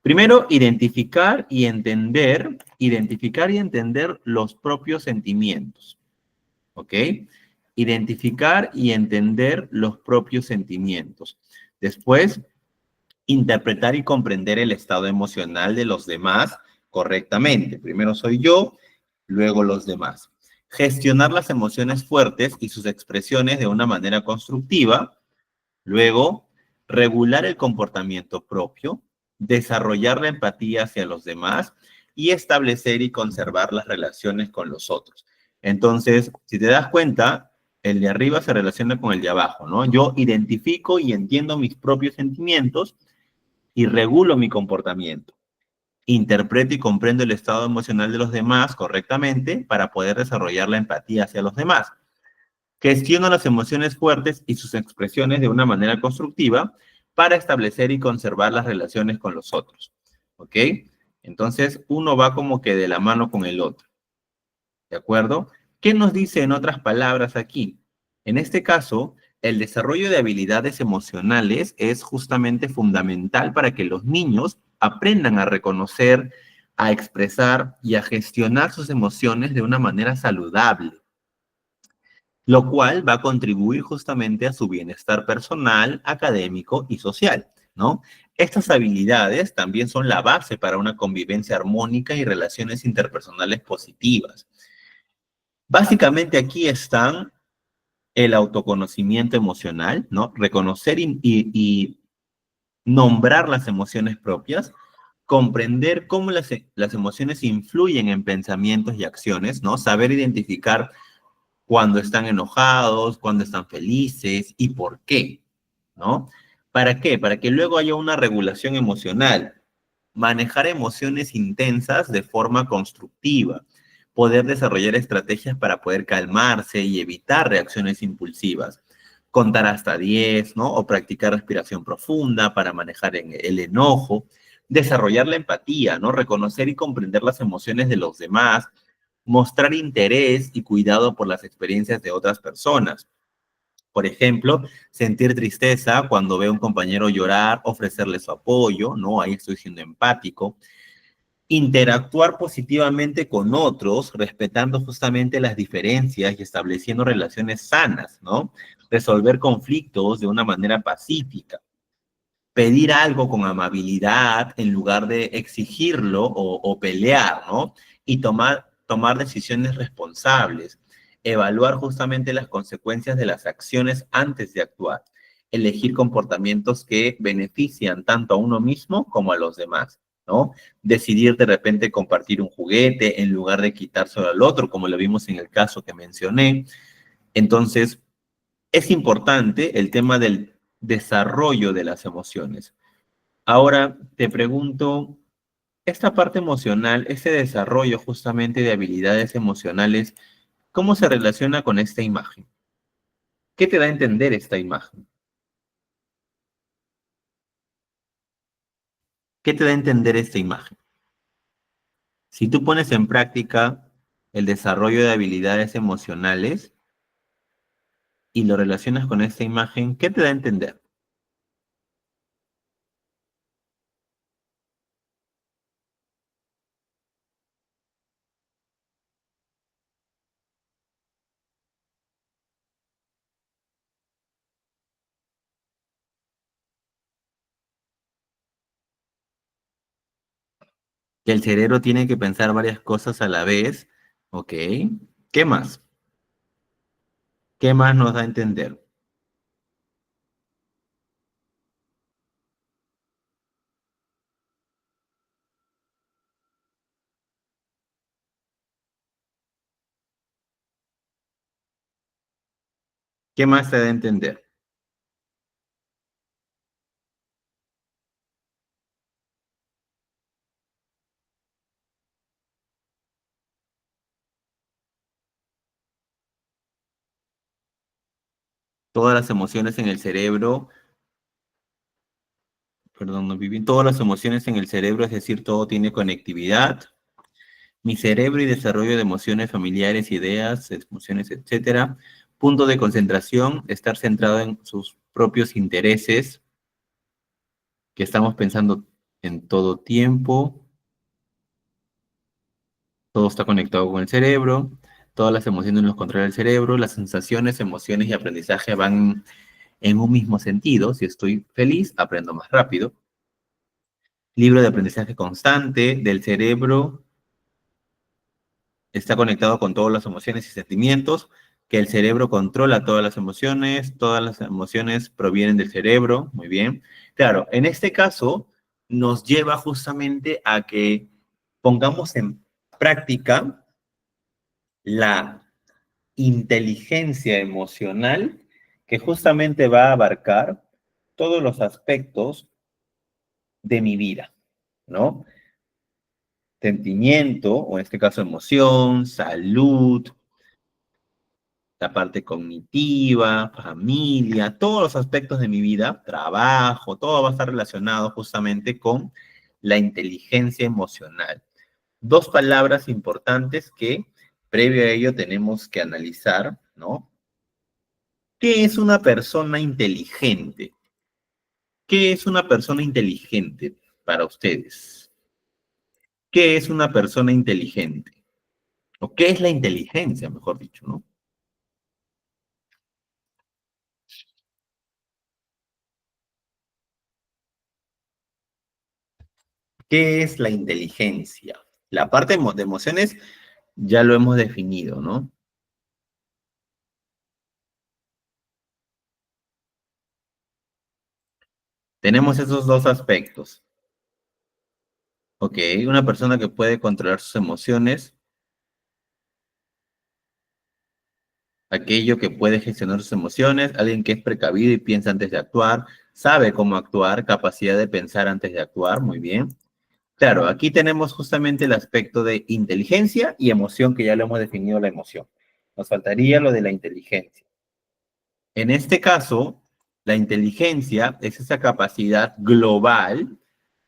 Primero, identificar y entender los propios sentimientos, ¿ok? Identificar y entender los propios sentimientos. Después, interpretar y comprender el estado emocional de los demás correctamente. Primero soy yo, luego los demás. Gestionar las emociones fuertes y sus expresiones de una manera constructiva. Luego, regular el comportamiento propio, desarrollar la empatía hacia los demás y establecer y conservar las relaciones con los otros. Entonces, si te das cuenta, el de arriba se relaciona con el de abajo, ¿no? Yo identifico y entiendo mis propios sentimientos y regulo mi comportamiento. Interpreto y comprendo el estado emocional de los demás correctamente para poder desarrollar la empatía hacia los demás. Gestiono las emociones fuertes y sus expresiones de una manera constructiva para establecer y conservar las relaciones con los otros. ¿Ok? Entonces, uno va como que de la mano con el otro. ¿De acuerdo? ¿Qué nos dice en otras palabras aquí? En este caso, el desarrollo de habilidades emocionales es justamente fundamental para que los niños aprendan a reconocer, a expresar y a gestionar sus emociones de una manera saludable, lo cual va a contribuir justamente a su bienestar personal, académico y social, ¿no? Estas habilidades también son la base para una convivencia armónica y relaciones interpersonales positivas. Básicamente aquí están el autoconocimiento emocional, ¿no? Reconocer y nombrar las emociones propias, comprender cómo las emociones influyen en pensamientos y acciones, ¿no? Saber identificar cuando están enojados, cuando están felices y por qué, ¿no? ¿Para qué? Para que luego haya una regulación emocional, manejar emociones intensas de forma constructiva, poder desarrollar estrategias para poder calmarse y evitar reacciones impulsivas, contar hasta 10, ¿no? O practicar respiración profunda para manejar el enojo, desarrollar la empatía, ¿no? Reconocer y comprender las emociones de los demás, mostrar interés y cuidado por las experiencias de otras personas. Por ejemplo, sentir tristeza cuando veo a un compañero llorar, ofrecerle su apoyo, ¿no? Ahí estoy siendo empático. Interactuar positivamente con otros, respetando justamente las diferencias y estableciendo relaciones sanas, ¿no? Resolver conflictos de una manera pacífica. Pedir algo con amabilidad en lugar de exigirlo o pelear, ¿no? Y tomar decisiones responsables. evaluar justamente las consecuencias de las acciones antes de actuar, elegir comportamientos que benefician tanto a uno mismo como a los demás, ¿no? Decidir de repente compartir un juguete en lugar de quitárselo al otro, como lo vimos en el caso que mencioné. Entonces, es importante el tema del desarrollo de las emociones. Ahora te pregunto, esta parte emocional, ese desarrollo justamente de habilidades emocionales, ¿cómo se relaciona con esta imagen? ¿Qué te da a entender esta imagen? ¿Qué te da a entender esta imagen? Si tú pones en práctica el desarrollo de habilidades emocionales y lo relacionas con esta imagen, ¿qué te da a entender? Que el cerebro tiene que pensar varias cosas a la vez, ¿ok? ¿Qué más? ¿Qué más nos da a entender? ¿Qué más te da a entender? Todas las emociones en el cerebro, perdón, no viví, todas las emociones en el cerebro, es decir, todo tiene conectividad. Mi cerebro y desarrollo de emociones familiares, ideas, emociones, etcétera. Punto de concentración, estar centrado en sus propios intereses, que estamos pensando en todo tiempo. Todo está conectado con el cerebro. Todas las emociones los controla el cerebro. Las sensaciones, emociones y aprendizaje van en un mismo sentido. Si estoy feliz, aprendo más rápido. Libro de aprendizaje constante del cerebro está conectado con todas las emociones y sentimientos, que el cerebro controla todas las emociones provienen del cerebro, muy bien. Claro, en este caso nos lleva justamente a que pongamos en práctica la inteligencia emocional que justamente va a abarcar todos los aspectos de mi vida, ¿no? Sentimiento, o en este caso emoción, salud, la parte cognitiva, familia, todos los aspectos de mi vida, trabajo, todo va a estar relacionado justamente con la inteligencia emocional. Dos palabras importantes que previo a ello tenemos que analizar, ¿no? ¿Qué es una persona inteligente? ¿Qué es una persona inteligente para ustedes? ¿Qué es una persona inteligente? ¿O qué es la inteligencia, mejor dicho, ¿no? ¿Qué es la inteligencia? La parte de emociones ya lo hemos definido, ¿no? Tenemos esos dos aspectos. Ok, una persona que puede controlar sus emociones, aquello que puede gestionar sus emociones, alguien que es precavido y piensa antes de actuar, sabe cómo actuar, capacidad de pensar antes de actuar, muy bien. Claro, aquí tenemos justamente el aspecto de inteligencia y emoción, que ya lo hemos definido la emoción. Nos faltaría lo de la inteligencia. En este caso, la inteligencia es esa capacidad global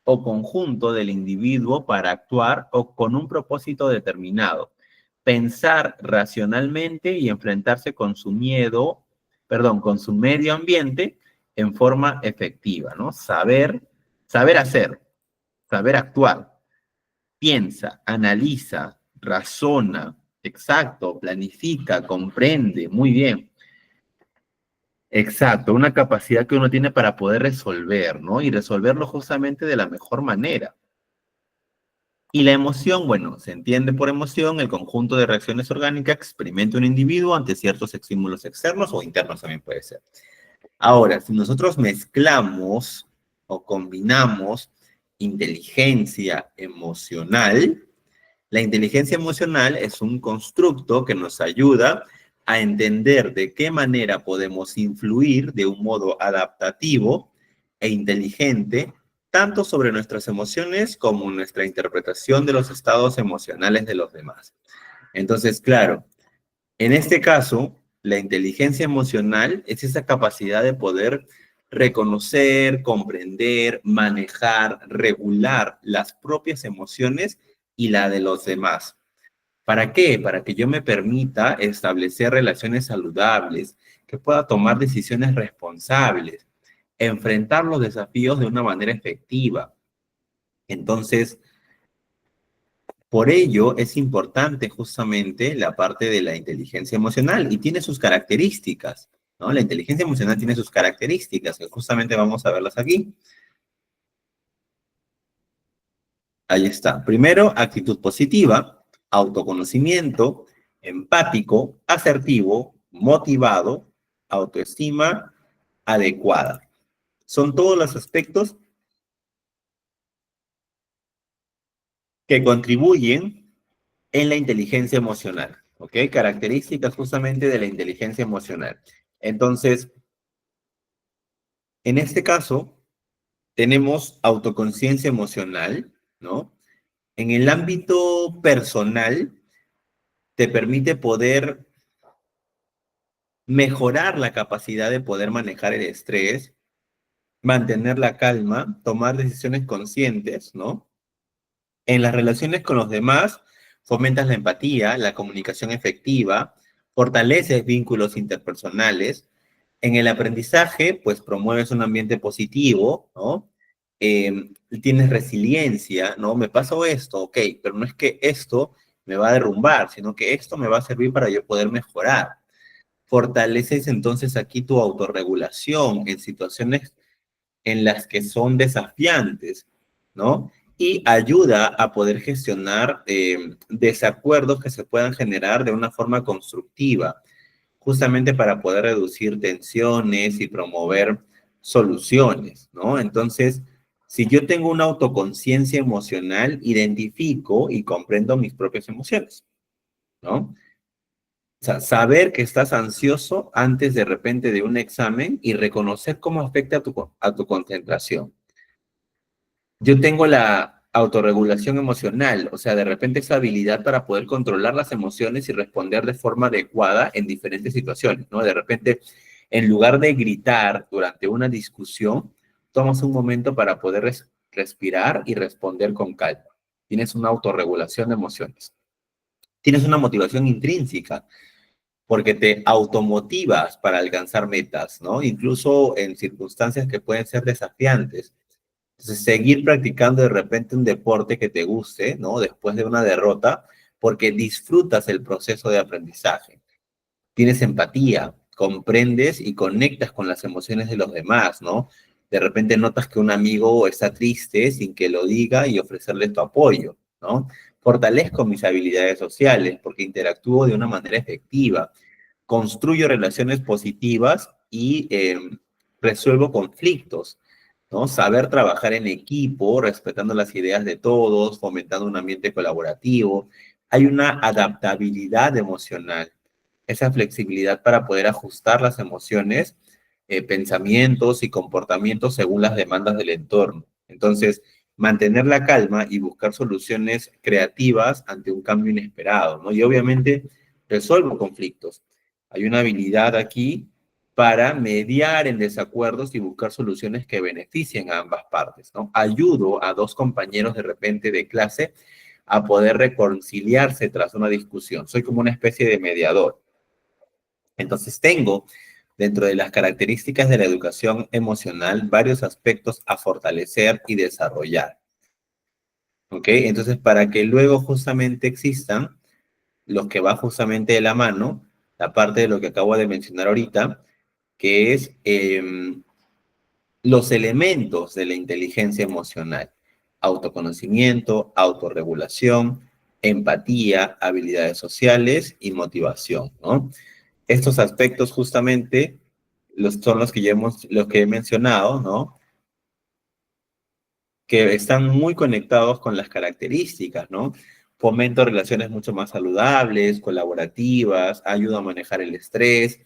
o conjunto del individuo para actuar o con un propósito determinado. Pensar racionalmente y enfrentarse con su miedo, perdón, con su medio ambiente en forma efectiva, ¿no? Saber hacer, saber actuar. Piensa, analiza, razona, exacto, planifica, comprende, muy bien. Exacto, una capacidad que uno tiene para poder resolver, ¿no? Y resolverlo justamente de la mejor manera. Y la emoción, bueno, se entiende por emoción el conjunto de reacciones orgánicas que experimenta un individuo ante ciertos estímulos externos o internos también puede ser. Ahora, si nosotros mezclamos o combinamos inteligencia emocional, la inteligencia emocional es un constructo que nos ayuda a entender de qué manera podemos influir de un modo adaptativo e inteligente tanto sobre nuestras emociones como nuestra interpretación de los estados emocionales de los demás. Entonces, claro, en este caso, la inteligencia emocional es esa capacidad de poder reconocer, comprender, manejar, regular las propias emociones y la de los demás. ¿Para qué? Para que yo me permita establecer relaciones saludables, que pueda tomar decisiones responsables, enfrentar los desafíos de una manera efectiva. Entonces, por ello es importante justamente la parte de la inteligencia emocional y tiene sus características, ¿no? La inteligencia emocional tiene sus características, que justamente vamos a verlas aquí. Ahí está. Primero, actitud positiva, autoconocimiento, empático, asertivo, motivado, autoestima adecuada. Son todos los aspectos que contribuyen en la inteligencia emocional, ¿ok? Características justamente de la inteligencia emocional. Entonces, en este caso, tenemos autoconciencia emocional, ¿no? En el ámbito personal, te permite poder mejorar la capacidad de poder manejar el estrés, mantener la calma, tomar decisiones conscientes, ¿no? En las relaciones con los demás, fomentas la empatía, la comunicación efectiva, fortaleces vínculos interpersonales. En el aprendizaje, pues promueves un ambiente positivo, ¿no? Tienes resiliencia, ¿no? Me pasó esto, ok, pero no es que esto me va a derrumbar, sino que esto me va a servir para yo poder mejorar. Fortaleces entonces aquí tu autorregulación en situaciones en las que son desafiantes, ¿no? Y ayuda a poder gestionar desacuerdos que se puedan generar de una forma constructiva, justamente para poder reducir tensiones y promover soluciones, ¿no? Entonces, si yo tengo una autoconciencia emocional, identifico y comprendo mis propias emociones, ¿no? O sea, saber que estás ansioso antes de repente de un examen y reconocer cómo afecta a tu concentración. Yo tengo la autorregulación emocional, o sea, de repente esa habilidad para poder controlar las emociones y responder de forma adecuada en diferentes situaciones, ¿no? De repente, en lugar de gritar durante una discusión, tomas un momento para poder respirar y responder con calma. Tienes una autorregulación de emociones. Tienes una motivación intrínseca, porque te automotivas para alcanzar metas, ¿no? Incluso en circunstancias que pueden ser desafiantes. Entonces, seguir practicando de repente un deporte que te guste, ¿no? Después de una derrota, porque disfrutas el proceso de aprendizaje. Tienes empatía, comprendes y conectas con las emociones de los demás, ¿no? De repente notas que un amigo está triste sin que lo diga y ofrecerle tu apoyo, ¿no? Fortalezco mis habilidades sociales porque interactúo de una manera efectiva, construyo relaciones positivas y resuelvo conflictos, ¿no? Saber trabajar en equipo, respetando las ideas de todos, fomentando un ambiente colaborativo. Hay una adaptabilidad emocional, esa flexibilidad para poder ajustar las emociones, pensamientos y comportamientos según las demandas del entorno. Entonces, mantener la calma y buscar soluciones creativas ante un cambio inesperado, ¿no? Y obviamente resuelvo conflictos. Hay una habilidad aquí para mediar en desacuerdos y buscar soluciones que beneficien a ambas partes, ¿no? Ayudo a dos compañeros de repente de clase a poder reconciliarse tras una discusión. Soy como una especie de mediador. Entonces tengo dentro de las características de la educación emocional varios aspectos a fortalecer y desarrollar. ¿Ok? Entonces, para que luego justamente existan los que va justamente de la mano, la parte de lo que acabo de mencionar ahorita, que es los elementos de la inteligencia emocional. autoconocimiento, autorregulación, empatía, habilidades sociales y motivación, ¿no? Estos aspectos justamente son los que he mencionado, ¿no? Que están muy conectados con las características, ¿no? Fomento relaciones mucho más saludables, colaborativas, ayuda a manejar el estrés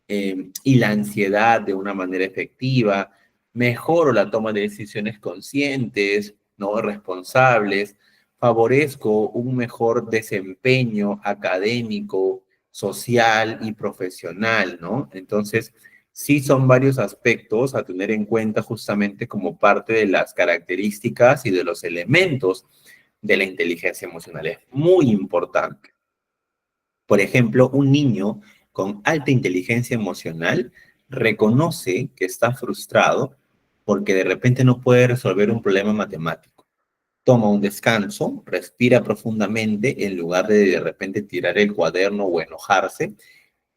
y la ansiedad de una manera efectiva, mejoro la toma de decisiones conscientes, ¿no? Responsables, favorezco un mejor desempeño académico, social y profesional, ¿no? Entonces, sí son varios aspectos a tener en cuenta justamente como parte de las características y de los elementos de la inteligencia emocional. Es muy importante. Por ejemplo, un niño con alta inteligencia emocional reconoce que está frustrado porque de repente no puede resolver un problema matemático. Toma un descanso, respira profundamente en lugar de repente tirar el cuaderno o enojarse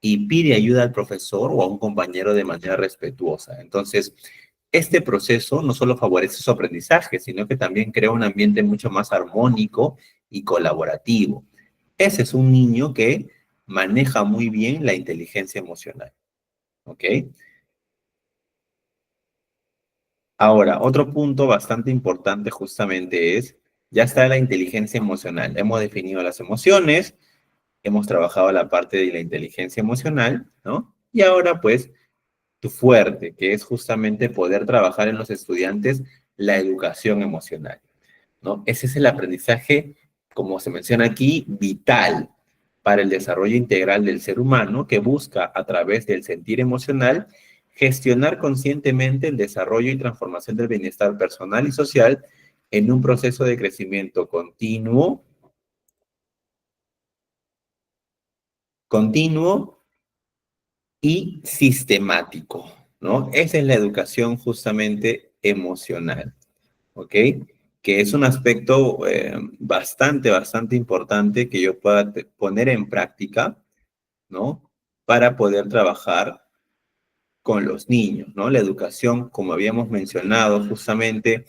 y pide ayuda al profesor o a un compañero de manera respetuosa. Entonces, este proceso no solo favorece su aprendizaje, sino que también crea un ambiente mucho más armónico y colaborativo. Ese es un niño que maneja muy bien la inteligencia emocional. ¿Ok? Ahora, otro punto bastante importante justamente es, ya está la inteligencia emocional. Hemos definido las emociones, hemos trabajado la parte de la inteligencia emocional, ¿no? Y ahora, pues, tu fuerte, que es justamente poder trabajar en los estudiantes la educación emocional, ¿no? Ese es el aprendizaje, como se menciona aquí, vital para el desarrollo integral del ser humano que busca a través del sentir emocional gestionar conscientemente el desarrollo y transformación del bienestar personal y social en un proceso de crecimiento continuo y sistemático, ¿no? Esa es la educación justamente emocional, ¿ok? Que es un aspecto bastante importante que yo pueda poner en práctica, ¿no? Para poder trabajar con los niños, ¿no? La educación, como habíamos mencionado, justamente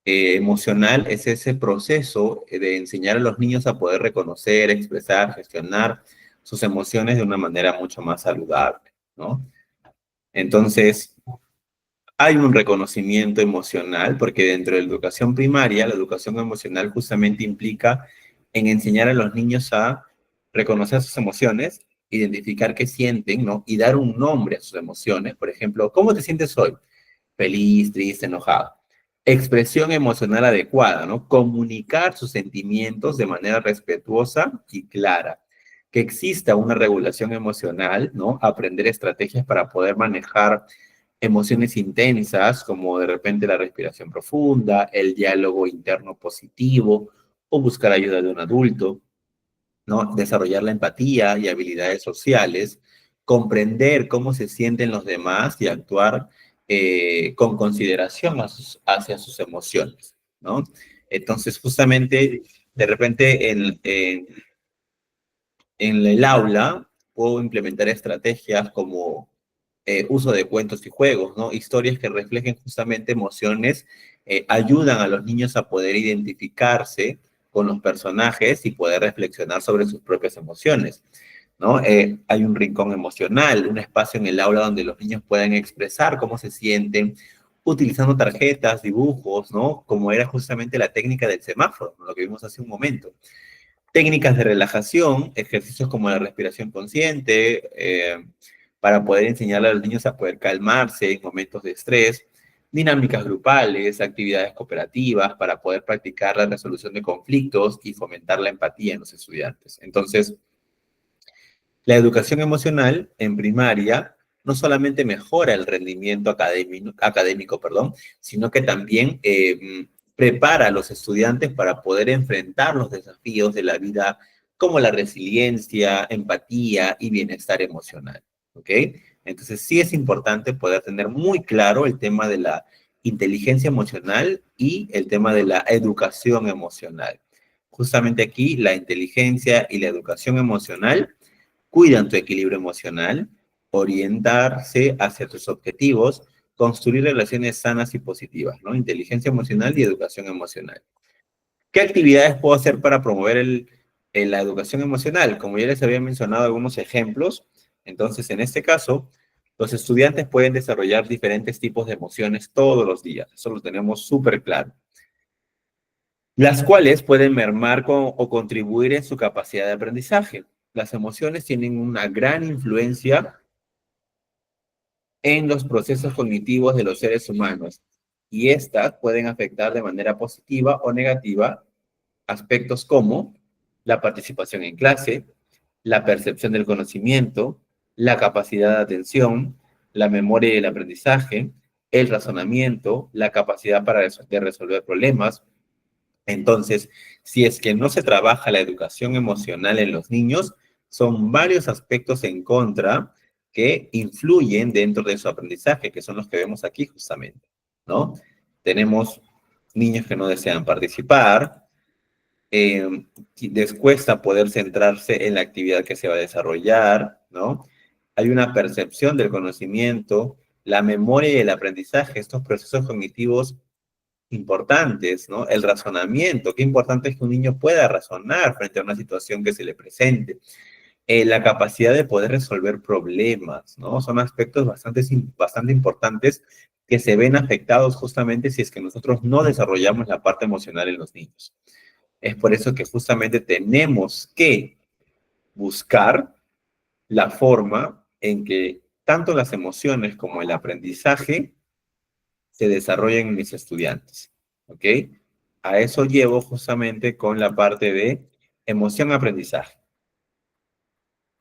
emocional es ese proceso de enseñar a los niños a poder reconocer, expresar, gestionar sus emociones de una manera mucho más saludable, ¿no? Entonces, hay un reconocimiento emocional, porque dentro de la educación primaria, la educación emocional justamente implica en enseñar a los niños a reconocer sus emociones, identificar qué sienten, ¿no? Y dar un nombre a sus emociones. Por ejemplo, ¿cómo te sientes hoy? Feliz, triste, enojado. Expresión emocional adecuada, ¿no? Comunicar sus sentimientos de manera respetuosa y clara. Que exista una regulación emocional, ¿no? Aprender estrategias para poder manejar emociones intensas, como de repente la respiración profunda, el diálogo interno positivo o buscar ayuda de un adulto, ¿no? Desarrollar la empatía y habilidades sociales, comprender cómo se sienten los demás y actuar con consideración hacia sus emociones, ¿no? Entonces, justamente, de repente en el aula puedo implementar estrategias como uso de cuentos y juegos, ¿no? Historias que reflejen justamente emociones, ayudan a los niños a poder identificarse con los personajes y poder reflexionar sobre sus propias emociones, ¿no? Hay un rincón emocional, un espacio en el aula donde los niños puedan expresar cómo se sienten, utilizando tarjetas, dibujos, ¿no? Como era justamente la técnica del semáforo, ¿no? Lo que vimos hace un momento. Técnicas de relajación, ejercicios como la respiración consciente, para poder enseñarle a los niños a poder calmarse en momentos de estrés, dinámicas grupales, actividades cooperativas para poder practicar la resolución de conflictos y fomentar la empatía en los estudiantes. Entonces, la educación emocional en primaria no solamente mejora el rendimiento académico, sino que también prepara a los estudiantes para poder enfrentar los desafíos de la vida como la resiliencia, empatía y bienestar emocional. ¿Ok? Entonces sí es importante poder tener muy claro el tema de la inteligencia emocional y el tema de la educación emocional. Justamente aquí la inteligencia y la educación emocional cuidan tu equilibrio emocional, orientarse hacia tus objetivos, construir relaciones sanas y positivas, ¿no? Inteligencia emocional y educación emocional. ¿Qué actividades puedo hacer para promover la educación emocional? Como ya les había mencionado algunos ejemplos, entonces en este caso, los estudiantes pueden desarrollar diferentes tipos de emociones todos los días. Eso lo tenemos súper claro. Las cuales pueden mermar o contribuir en su capacidad de aprendizaje. Las emociones tienen una gran influencia en los procesos cognitivos de los seres humanos y estas pueden afectar de manera positiva o negativa aspectos como la participación en clase, la percepción del conocimiento, la capacidad de atención, la memoria y el aprendizaje, el razonamiento, la capacidad de resolver problemas. Entonces, si es que no se trabaja la educación emocional en los niños, son varios aspectos en contra que influyen dentro de su aprendizaje, que son los que vemos aquí justamente, ¿no? Tenemos niños que no desean participar, les cuesta poder centrarse en la actividad que se va a desarrollar, ¿no? Hay una percepción del conocimiento, la memoria y el aprendizaje, estos procesos cognitivos importantes, ¿no? El razonamiento, qué importante es que un niño pueda razonar frente a una situación que se le presente. La capacidad de poder resolver problemas, ¿no? Son aspectos bastante importantes que se ven afectados justamente si es que nosotros no desarrollamos la parte emocional en los niños. Es por eso que justamente tenemos que buscar la forma en que tanto las emociones como el aprendizaje se desarrollen en mis estudiantes, ¿ok? A eso llevo justamente con la parte de emoción-aprendizaje.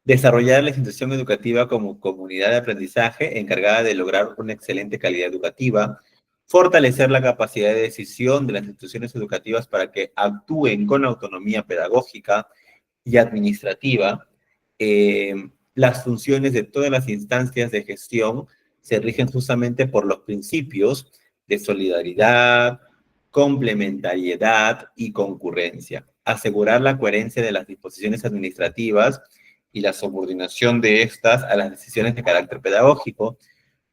Desarrollar la institución educativa como comunidad de aprendizaje encargada de lograr una excelente calidad educativa, fortalecer la capacidad de decisión de las instituciones educativas para que actúen con autonomía pedagógica y administrativa. Las funciones de todas las instancias de gestión se rigen justamente por los principios de solidaridad, complementariedad y concurrencia. Asegurar la coherencia de las disposiciones administrativas y la subordinación de estas a las decisiones de carácter pedagógico,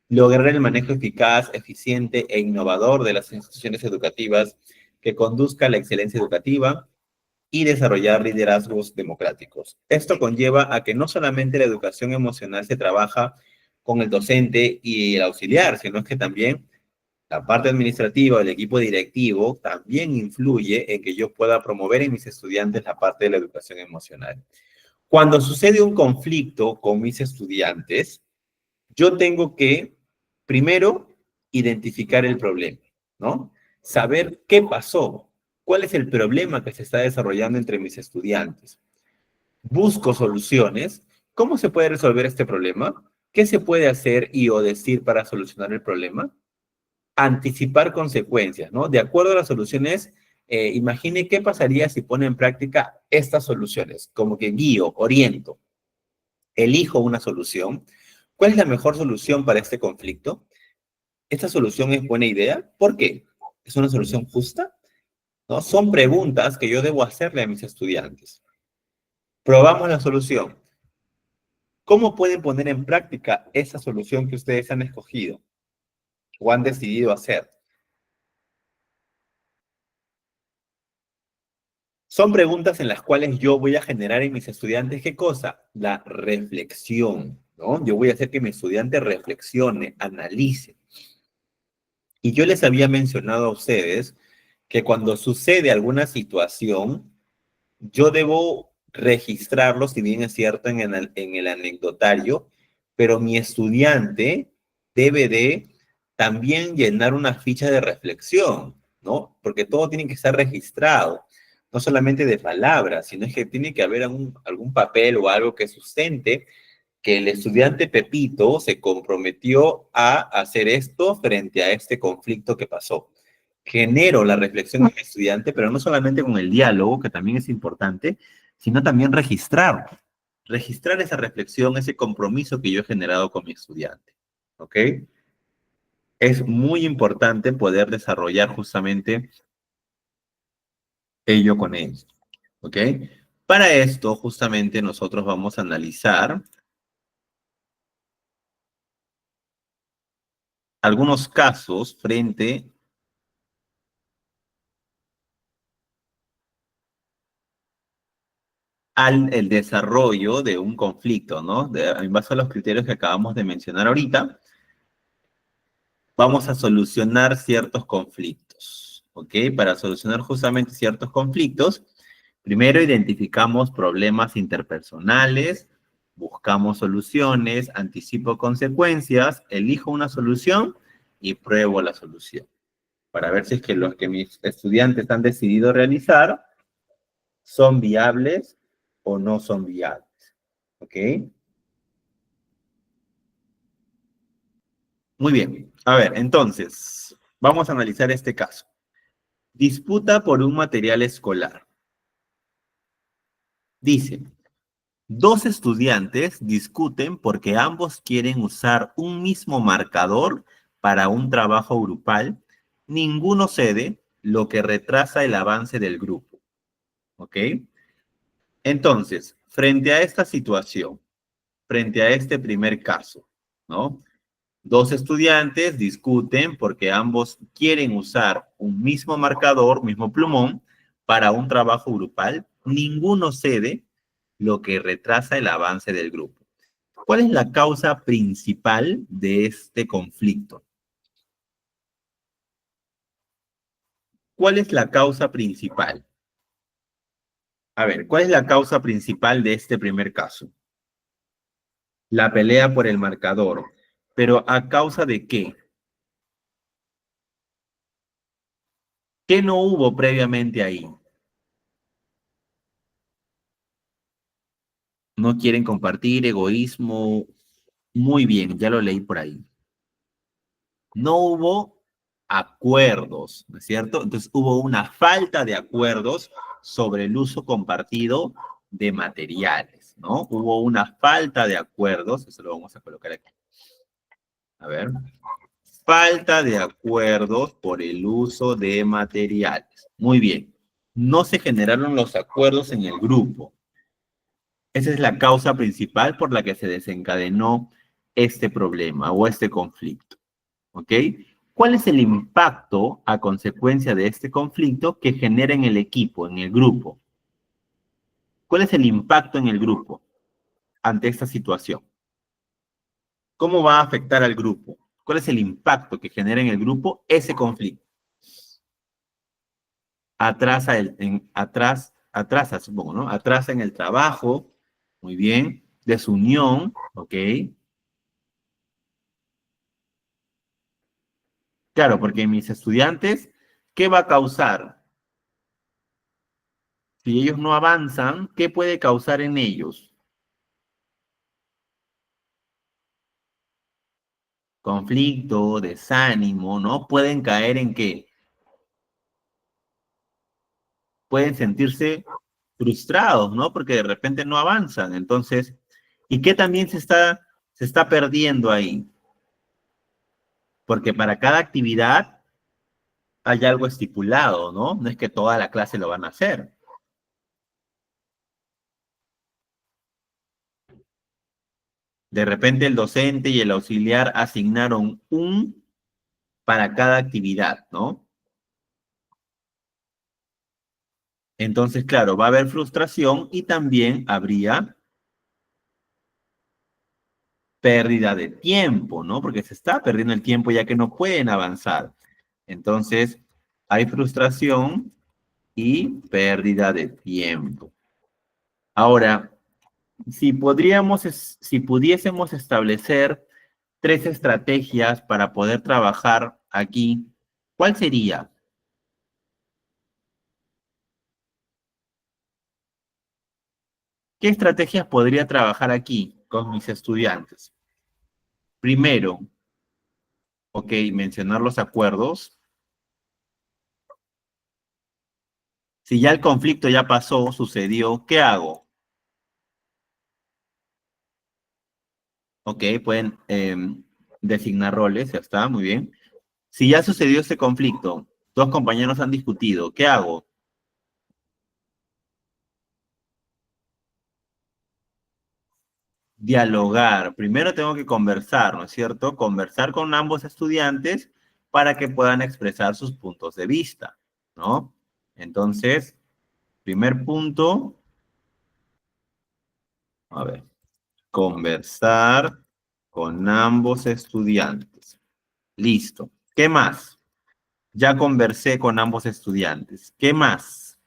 lograr el manejo eficaz, eficiente e innovador de las instituciones educativas que conduzca a la excelencia educativa y desarrollar liderazgos democráticos. Esto conlleva a que no solamente la educación emocional se trabaja con el docente y el auxiliar, sino que también la parte administrativa, el equipo directivo, también influye en que yo pueda promover en mis estudiantes la parte de la educación emocional. Cuando sucede un conflicto con mis estudiantes, yo tengo que, primero, identificar el problema, ¿no? Saber qué pasó, cuál es el problema que se está desarrollando entre mis estudiantes. Busco soluciones. ¿Cómo se puede resolver este problema? ¿Qué se puede hacer y o decir para solucionar el problema? Anticipar consecuencias, ¿no? De acuerdo a las soluciones, imagine qué pasaría si pone en práctica estas soluciones, como que guío, oriento, elijo una solución. ¿Cuál es la mejor solución para este conflicto? ¿Esta solución es buena idea? ¿Por qué? ¿Es una solución justa? ¿No? Son preguntas que yo debo hacerle a mis estudiantes. Probamos la solución. ¿Cómo pueden poner en práctica esa solución que ustedes han escogido o han decidido hacer? Son preguntas en las cuales yo voy a generar en mis estudiantes, ¿qué cosa? La reflexión, ¿no? Yo voy a hacer que mi estudiante reflexione, analice. Y yo les había mencionado a ustedes que cuando sucede alguna situación, yo debo registrarlo, si bien es cierto, en el anecdotario, pero mi estudiante debe de también llenar una ficha de reflexión, ¿no? Porque todo tiene que estar registrado, no solamente de palabras, sino es que tiene que haber algún papel o algo que sustente que el estudiante Pepito se comprometió a hacer esto frente a este conflicto que pasó. Genero la reflexión del estudiante, pero no solamente con el diálogo, que también es importante, sino también registrar esa reflexión, ese compromiso que yo he generado con mi estudiante. ¿Ok? Es muy importante poder desarrollar justamente ello con ellos. ¿Ok? Para esto, justamente, nosotros vamos a analizar algunos casos frente al el desarrollo de un conflicto, ¿no? En base a los criterios que acabamos de mencionar ahorita, vamos a solucionar ciertos conflictos, ¿ok? Para solucionar justamente ciertos conflictos, primero identificamos problemas interpersonales, buscamos soluciones, anticipo consecuencias, elijo una solución y pruebo la solución, para ver si es que los que mis estudiantes han decidido realizar son viables o no son viables, ¿ok? Muy bien. A ver, entonces, vamos a analizar este caso. Disputa por un material escolar. Dice, dos estudiantes discuten porque ambos quieren usar un mismo marcador para un trabajo grupal. Ninguno cede, lo que retrasa el avance del grupo. ¿Ok? Entonces, frente a esta situación, frente a este primer caso, ¿no? Dos estudiantes discuten porque ambos quieren usar un mismo marcador, mismo plumón, para un trabajo grupal. Ninguno cede, lo que retrasa el avance del grupo. ¿Cuál es la causa principal de este conflicto? ¿Cuál es la causa principal? A ver, ¿cuál es la causa principal de este primer caso? La pelea por el marcador. ¿Pero a causa de qué? ¿Qué no hubo previamente ahí? No quieren compartir, egoísmo. Muy bien, ya lo leí por ahí. No hubo acuerdos, ¿no es cierto? Entonces hubo una falta de acuerdos sobre el uso compartido de materiales, ¿no? Hubo una falta de acuerdos, eso lo vamos a colocar aquí. A ver. Falta de acuerdos por el uso de materiales. Muy bien. No se generaron los acuerdos en el grupo. Esa es la causa principal por la que se desencadenó este problema o este conflicto. ¿Ok? ¿Cuál es el impacto a consecuencia de este conflicto que genera en el equipo, en el grupo? ¿Cuál es el impacto en el grupo ante esta situación? ¿Cómo va a afectar al grupo? ¿Cuál es el impacto que genera en el grupo ese conflicto? Atrasa, supongo, ¿no? Atrasa en el trabajo, muy bien, desunión, ¿ok? Claro, porque mis estudiantes, ¿qué va a causar? Si ellos no avanzan, ¿qué puede causar en ellos? Conflicto, desánimo, ¿no? Pueden caer en qué? Pueden sentirse frustrados, ¿no? Porque de repente no avanzan. Entonces, ¿y qué también se está perdiendo ahí? Porque para cada actividad hay algo estipulado, ¿no? No es que toda la clase lo van a hacer. De repente el docente y el auxiliar asignaron un para cada actividad, ¿no? Entonces, claro, va a haber frustración y también habría pérdida de tiempo, ¿no? Porque se está perdiendo el tiempo ya que no pueden avanzar. Entonces, hay frustración y pérdida de tiempo. Ahora, si pudiésemos establecer 3 estrategias para poder trabajar aquí, ¿cuál sería? ¿Qué estrategias podría trabajar aquí con mis estudiantes? Primero, ok, mencionar los acuerdos. Si ya el conflicto ya pasó, sucedió, ¿qué hago? Ok, pueden designar roles, ya está, muy bien. Si ya sucedió ese conflicto, dos compañeros han discutido, ¿qué hago? Dialogar. Primero tengo que conversar, ¿no es cierto? Conversar con ambos estudiantes para que puedan expresar sus puntos de vista, ¿no? Entonces, primer punto, a ver, conversar con ambos estudiantes. Listo. ¿Qué más? Ya conversé con ambos estudiantes. ¿Qué más?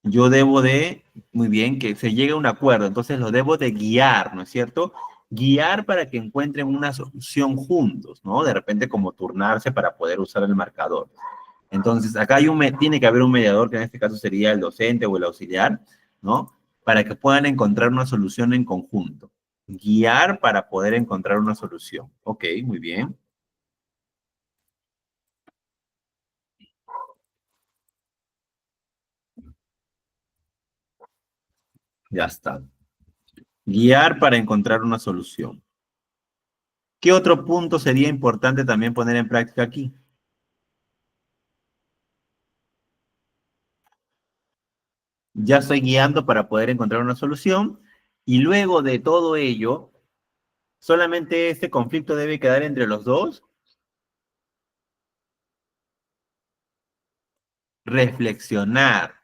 Yo debo de, muy bien, que se llegue a un acuerdo, entonces lo debo de guiar, ¿no es cierto? Guiar para que encuentren una solución juntos, ¿no? De repente como turnarse para poder usar el marcador. Entonces, acá tiene que haber un mediador, que en este caso sería el docente o el auxiliar, ¿no? Para que puedan encontrar una solución en conjunto. Guiar para poder encontrar una solución. Ok, muy bien. Ya está. Guiar para encontrar una solución. ¿Qué otro punto sería importante también poner en práctica aquí? Ya estoy guiando para poder encontrar una solución y luego de todo ello, solamente este conflicto debe quedar entre los dos. Reflexionar.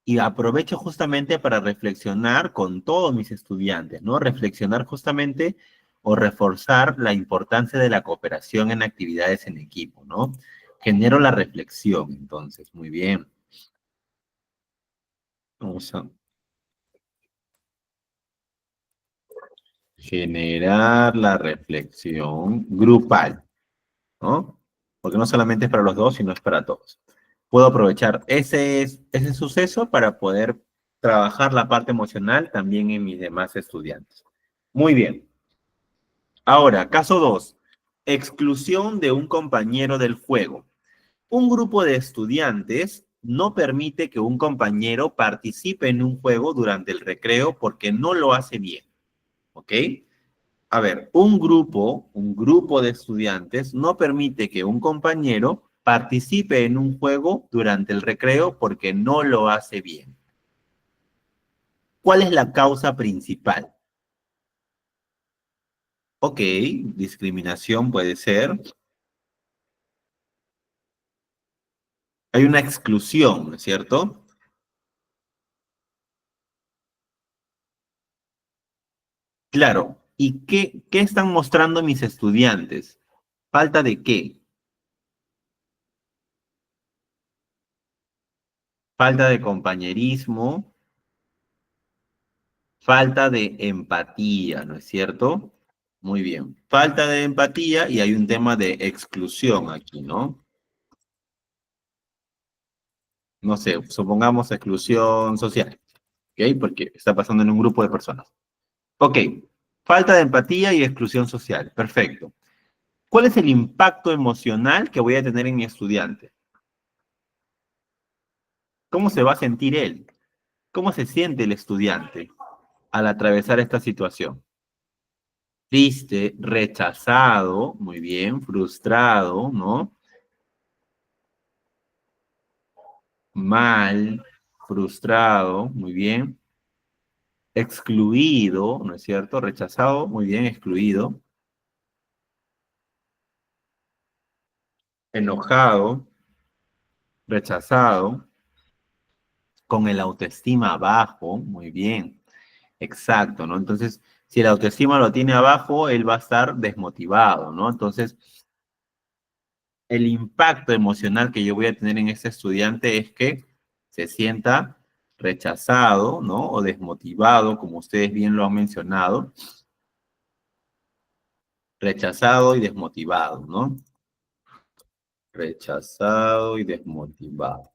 Y aprovecho justamente para reflexionar con todos mis estudiantes, ¿no? Reflexionar justamente o reforzar la importancia de la cooperación en actividades en equipo, ¿no? Genero la reflexión, entonces, muy bien. Vamos a generar la reflexión grupal, ¿no? Porque no solamente es para los dos, sino es para todos. Puedo aprovechar ese suceso para poder trabajar la parte emocional también en mis demás estudiantes. Muy bien. Ahora, caso 2. Exclusión de un compañero del juego. Un grupo de estudiantes no permite que un compañero participe en un juego durante el recreo porque no lo hace bien. ¿Ok? A ver, un grupo de estudiantes no permite que un compañero participe en un juego durante el recreo porque no lo hace bien. ¿Cuál es la causa principal? Ok, discriminación puede ser. Hay una exclusión, ¿no es cierto? Claro. ¿Y qué están mostrando mis estudiantes? ¿Falta de qué? Falta de compañerismo, falta de empatía, ¿no es cierto? Muy bien. Falta de empatía y hay un tema de exclusión aquí, ¿no? No sé, supongamos exclusión social, ¿ok? Porque está pasando en un grupo de personas. Ok, falta de empatía y exclusión social, perfecto. ¿Cuál es el impacto emocional que voy a tener en mi estudiante? ¿Cómo se va a sentir él? ¿Cómo se siente el estudiante al atravesar esta situación? Triste, rechazado, muy bien, frustrado, ¿no? Mal, frustrado, muy bien, excluido, ¿no es cierto? Rechazado, muy bien, excluido, enojado, rechazado, con el autoestima bajo, muy bien, exacto, ¿no? Entonces, si el autoestima lo tiene abajo, él va a estar desmotivado, ¿no? Entonces, el impacto emocional que yo voy a tener en este estudiante es que se sienta rechazado, ¿no? O desmotivado, como ustedes bien lo han mencionado, rechazado y desmotivado, ¿no? Rechazado y desmotivado.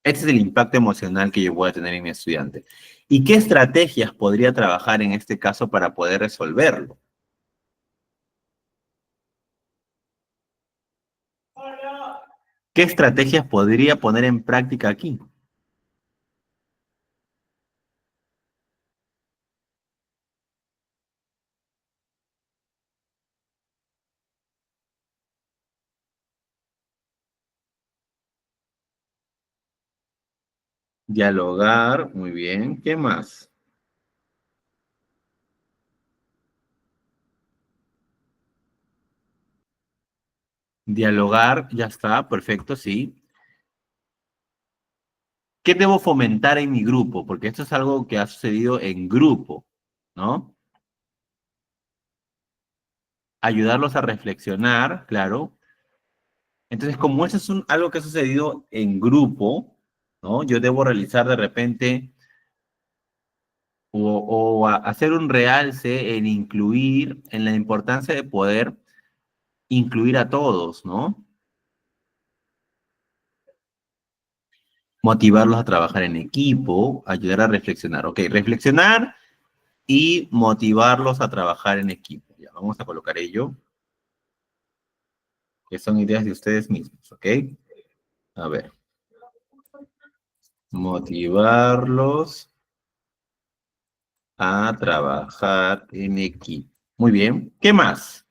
Este es el impacto emocional que yo voy a tener en mi estudiante. ¿Y qué estrategias podría trabajar en este caso para poder resolverlo? ¿Qué estrategias podría poner en práctica aquí? Dialogar, muy bien. ¿Qué más? Dialogar, ya está, perfecto, sí. ¿Qué debo fomentar en mi grupo? Porque esto es algo que ha sucedido en grupo, ¿no? Ayudarlos a reflexionar, claro. Entonces, como eso es algo que ha sucedido en grupo, ¿no? Yo debo realizar de repente hacer un realce en incluir, en la importancia de poder incluir a todos, ¿no? Motivarlos a trabajar en equipo, ayudar a reflexionar. Ok, reflexionar y motivarlos a trabajar en equipo. Ya, vamos a colocar ello, que son ideas de ustedes mismos, ¿ok? A ver, motivarlos a trabajar en equipo. Muy bien, ¿qué más?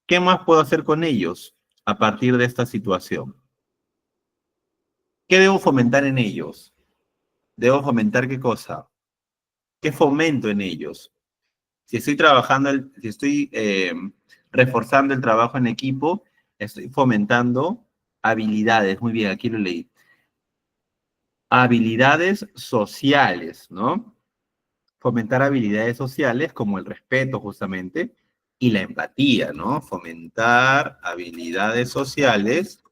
¿Qué más puedo hacer con ellos a partir de esta situación? ¿Qué debo fomentar en ellos? ¿Debo fomentar qué cosa? ¿Qué fomento en ellos? Si estoy trabajando, si estoy reforzando el trabajo en equipo, estoy fomentando habilidades. Muy bien, aquí lo leí. Habilidades sociales, ¿no? Fomentar habilidades sociales como el respeto, justamente, y la empatía, ¿no? Fomentar habilidades sociales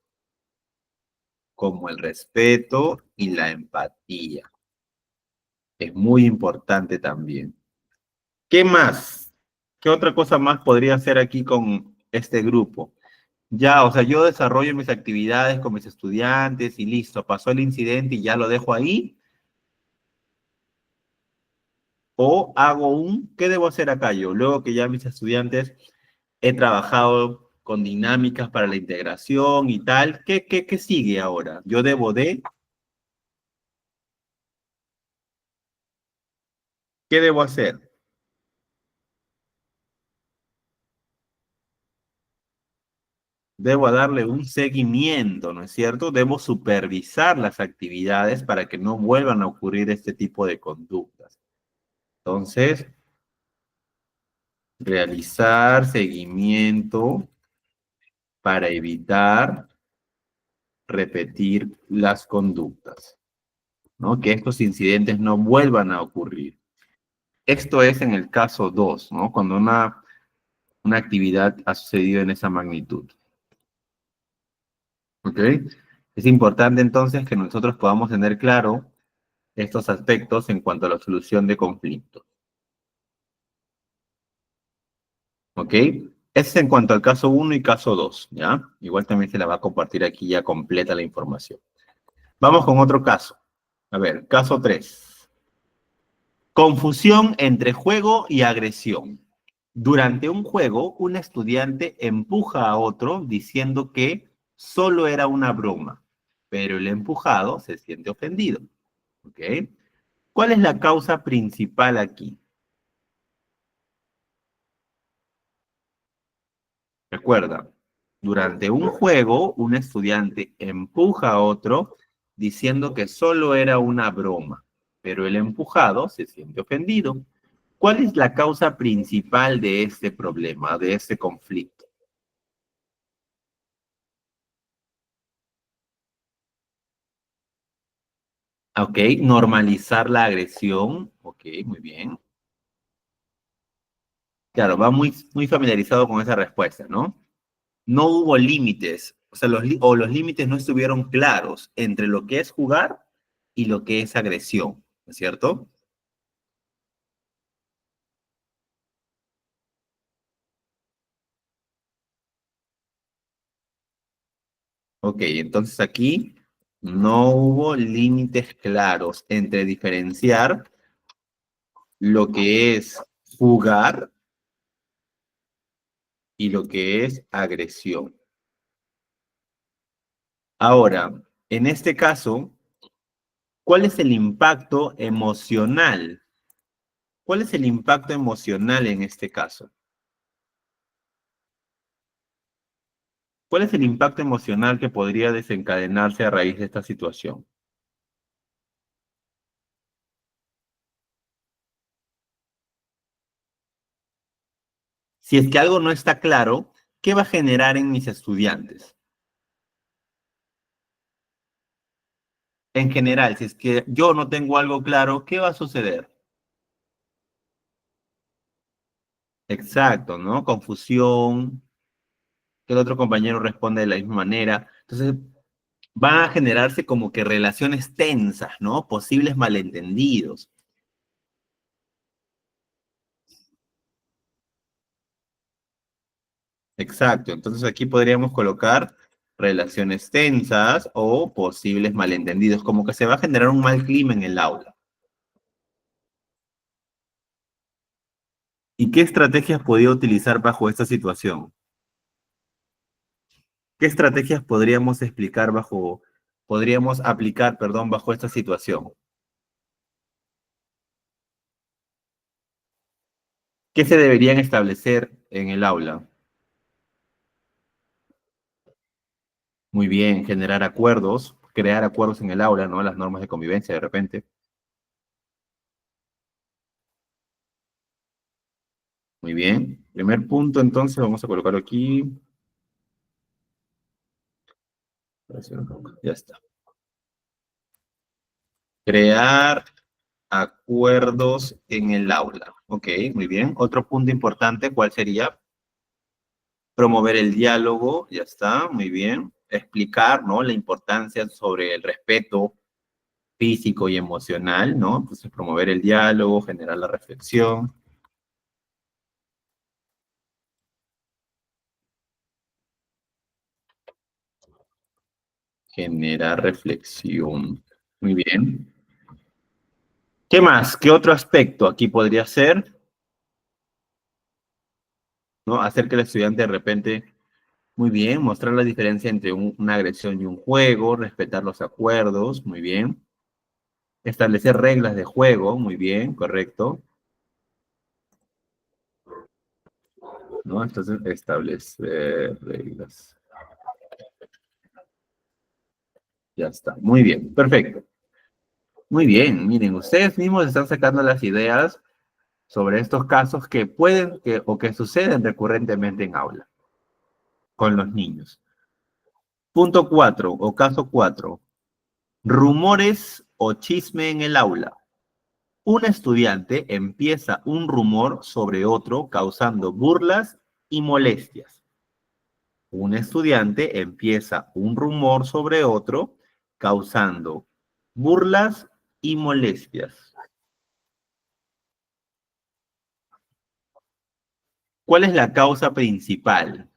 como el respeto y la empatía. Es muy importante también. ¿Qué más? ¿Qué otra cosa más podría hacer aquí con este grupo? Ya, o sea, yo desarrollo mis actividades con mis estudiantes y listo, pasó el incidente y ya lo dejo ahí. O hago ¿qué debo hacer acá yo? Luego que ya mis estudiantes he trabajado con dinámicas para la integración y tal, ¿qué sigue ahora? Yo ¿qué debo hacer? Debo darle un seguimiento, ¿no es cierto? Debo supervisar las actividades para que no vuelvan a ocurrir este tipo de conductas. Entonces, realizar seguimiento para evitar repetir las conductas, ¿no? Que estos incidentes no vuelvan a ocurrir. Esto es en el caso 2, ¿no? Cuando una actividad ha sucedido en esa magnitud. ¿Ok? Es importante entonces que nosotros podamos tener claro estos aspectos en cuanto a la solución de conflictos. ¿Ok? Ese es en cuanto al caso 1 y caso 2, ¿ya? Igual también se la va a compartir aquí ya completa la información. Vamos con otro caso. A ver, caso 3. Confusión entre juego y agresión. Durante un juego, un estudiante empuja a otro diciendo que solo era una broma, pero el empujado se siente ofendido. ¿Ok? ¿Cuál es la causa principal aquí? Recuerda, durante un juego, un estudiante empuja a otro diciendo que solo era una broma, pero el empujado se siente ofendido. ¿Cuál es la causa principal de este problema, de este conflicto? Ok, normalizar la agresión. Ok, muy bien. Claro, va muy familiarizado con esa respuesta, ¿no? No hubo límites, o sea, los límites no estuvieron claros entre lo que es jugar y lo que es agresión, ¿no es cierto? Ok, entonces aquí no hubo límites claros entre diferenciar lo que es jugar y lo que es agresión. Ahora, en este caso, ¿cuál es el impacto emocional? ¿Cuál es el impacto emocional en este caso? ¿Cuál es el impacto emocional que podría desencadenarse a raíz de esta situación? Si es que algo no está claro, ¿qué va a generar en mis estudiantes? En general, si es que yo no tengo algo claro, ¿qué va a suceder? Exacto, ¿no? Confusión, que el otro compañero responde de la misma manera. Entonces, van a generarse como que relaciones tensas, ¿no? Posibles malentendidos. Exacto, entonces aquí podríamos colocar relaciones tensas o posibles malentendidos, como que se va a generar un mal clima en el aula. ¿Y qué estrategias podría utilizar bajo esta situación? ¿Qué estrategias podríamos aplicar, perdón, bajo esta situación? ¿Qué se deberían establecer en el aula? Muy bien, generar acuerdos, crear acuerdos en el aula, ¿no? Las normas de convivencia de repente. Muy bien. Primer punto, entonces, vamos a colocarlo aquí. Ya está. Crear acuerdos en el aula. Ok, muy bien. Otro punto importante, ¿cuál sería? Promover el diálogo, ya está, muy bien. Explicar, ¿no? La importancia sobre el respeto físico y emocional, ¿no? Entonces, promover el diálogo, generar la reflexión. Generar reflexión. Muy bien. ¿Qué más? ¿Qué otro aspecto aquí podría ser? ¿No? Hacer que el estudiante de repente, muy bien, mostrar la diferencia entre una agresión y un juego, respetar los acuerdos, muy bien. Establecer reglas de juego, muy bien, correcto. ¿No? Entonces, establecer reglas. Ya está. Muy bien, perfecto. Muy bien, miren, ustedes mismos están sacando las ideas sobre estos casos que pueden o que suceden recurrentemente en aula con los niños. Punto 4 o caso 4. Rumores o chisme en el aula. Un estudiante empieza un rumor sobre otro causando burlas y molestias. Un estudiante empieza un rumor sobre otro causando burlas y molestias. ¿Cuál es la causa principal?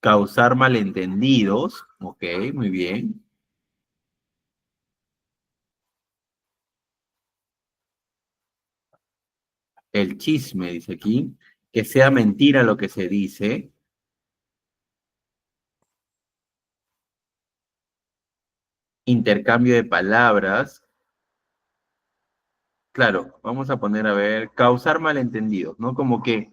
Causar malentendidos. Ok, muy bien. El chisme, dice aquí. Que sea mentira lo que se dice. Intercambio de palabras. Claro, vamos a poner a ver, causar malentendidos, ¿no? Como que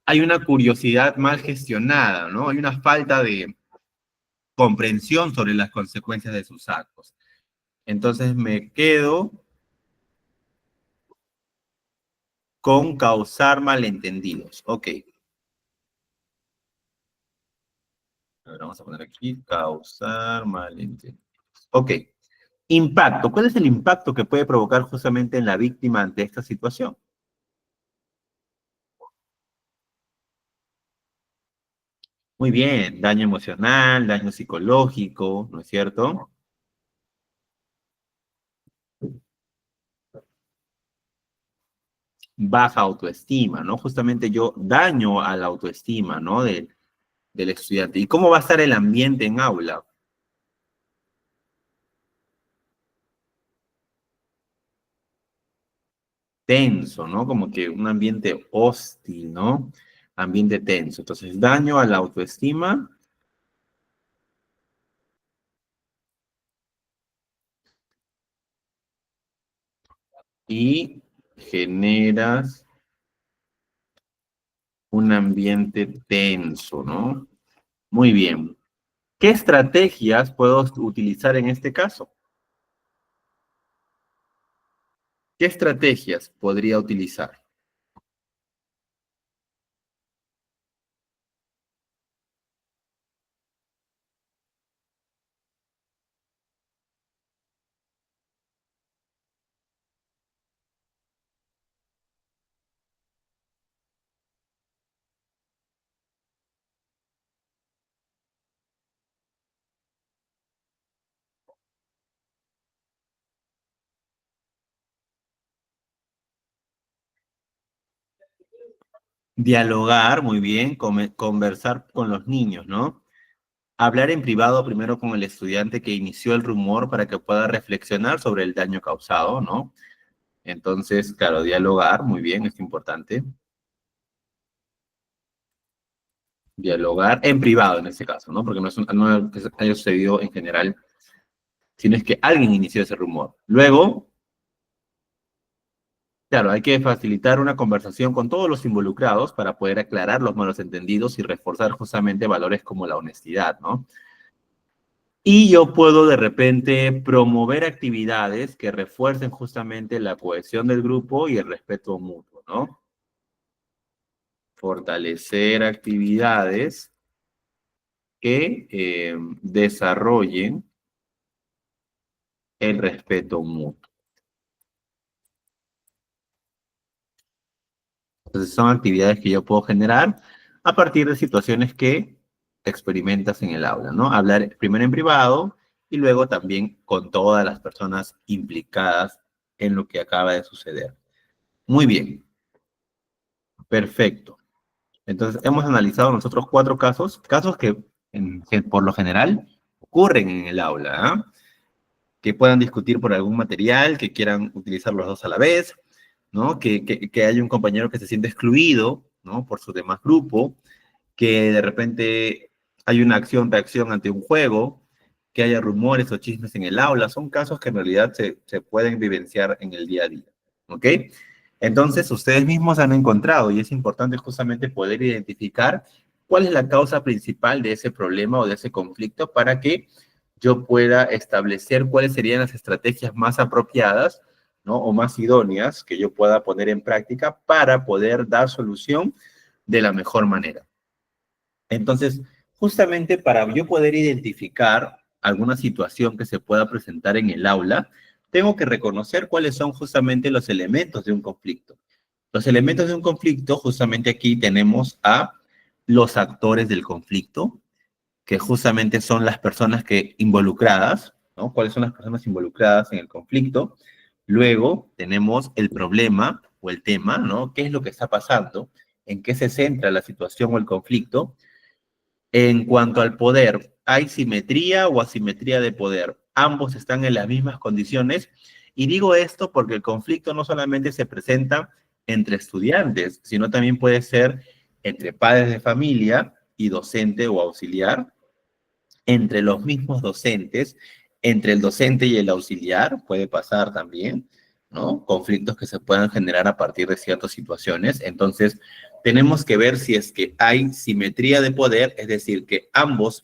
hay una curiosidad mal gestionada, ¿no? Hay una falta de comprensión sobre las consecuencias de sus actos. Entonces me quedo con causar malentendidos. Ok. A ver, vamos a poner aquí, causar malentendidos. Ok. Impacto. ¿Cuál es el impacto que puede provocar justamente en la víctima ante esta situación? Muy bien, daño emocional, daño psicológico, ¿no es cierto? Baja autoestima, ¿no? Justamente yo daño a la autoestima, ¿no? Del estudiante. ¿Y cómo va a estar el ambiente en aula? Tenso, ¿no? Como que un ambiente hostil, ¿no? Ambiente tenso. Entonces, daño a la autoestima y generas un ambiente tenso, ¿no? Muy bien. ¿Qué estrategias puedo utilizar en este caso? ¿Qué estrategias podría utilizar? Dialogar, muy bien, conversar con los niños, ¿no? Hablar en privado primero con el estudiante que inició el rumor para que pueda reflexionar sobre el daño causado, ¿no? Entonces, claro, dialogar, muy bien, es importante. Dialogar en privado en este caso, ¿no? Porque no es que haya sucedido en general, sino es que alguien inició ese rumor. Luego, claro, hay que facilitar una conversación con todos los involucrados para poder aclarar los malos entendidos y reforzar justamente valores como la honestidad, ¿no? Y yo puedo de repente promover actividades que refuercen justamente la cohesión del grupo y el respeto mutuo, ¿no? Fortalecer actividades que desarrollen el respeto mutuo. Entonces son actividades que yo puedo generar a partir de situaciones que experimentas en el aula, ¿no? Hablar primero en privado y luego también con todas las personas implicadas en lo que acaba de suceder. Muy bien, perfecto. Entonces hemos analizado nosotros 4 casos, casos que por lo general ocurren en el aula, ¿ah? Que puedan discutir por algún material, que quieran utilizar los dos a la vez, ¿no? Que haya un compañero que se siente excluido, ¿no? Por su demás grupo, que de repente hay una acción-reacción ante un juego, que haya rumores o chismes en el aula, son casos que en realidad se pueden vivenciar en el día a día, ¿ok? Entonces, ustedes mismos han encontrado, y es importante justamente poder identificar cuál es la causa principal de ese problema o de ese conflicto para que yo pueda establecer cuáles serían las estrategias más apropiadas, ¿no? O más idóneas que yo pueda poner en práctica para poder dar solución de la mejor manera. Entonces, justamente para yo poder identificar alguna situación que se pueda presentar en el aula, tengo que reconocer cuáles son justamente los elementos de un conflicto. Los elementos de un conflicto, justamente aquí tenemos a los actores del conflicto, que justamente son las personas que involucradas, ¿no? ¿Cuáles son las personas involucradas en el conflicto? Luego tenemos el problema o el tema, ¿no? ¿Qué es lo que está pasando? ¿En qué se centra la situación o el conflicto? En cuanto al poder, ¿hay simetría o asimetría de poder? Ambos están en las mismas condiciones. Y digo esto porque el conflicto no solamente se presenta entre estudiantes, sino también puede ser entre padres de familia y docente o auxiliar, entre los mismos docentes, entre el docente y el auxiliar, puede pasar también, ¿no? Conflictos que se puedan generar a partir de ciertas situaciones. Entonces, tenemos que ver si es que hay simetría de poder, es decir, que ambas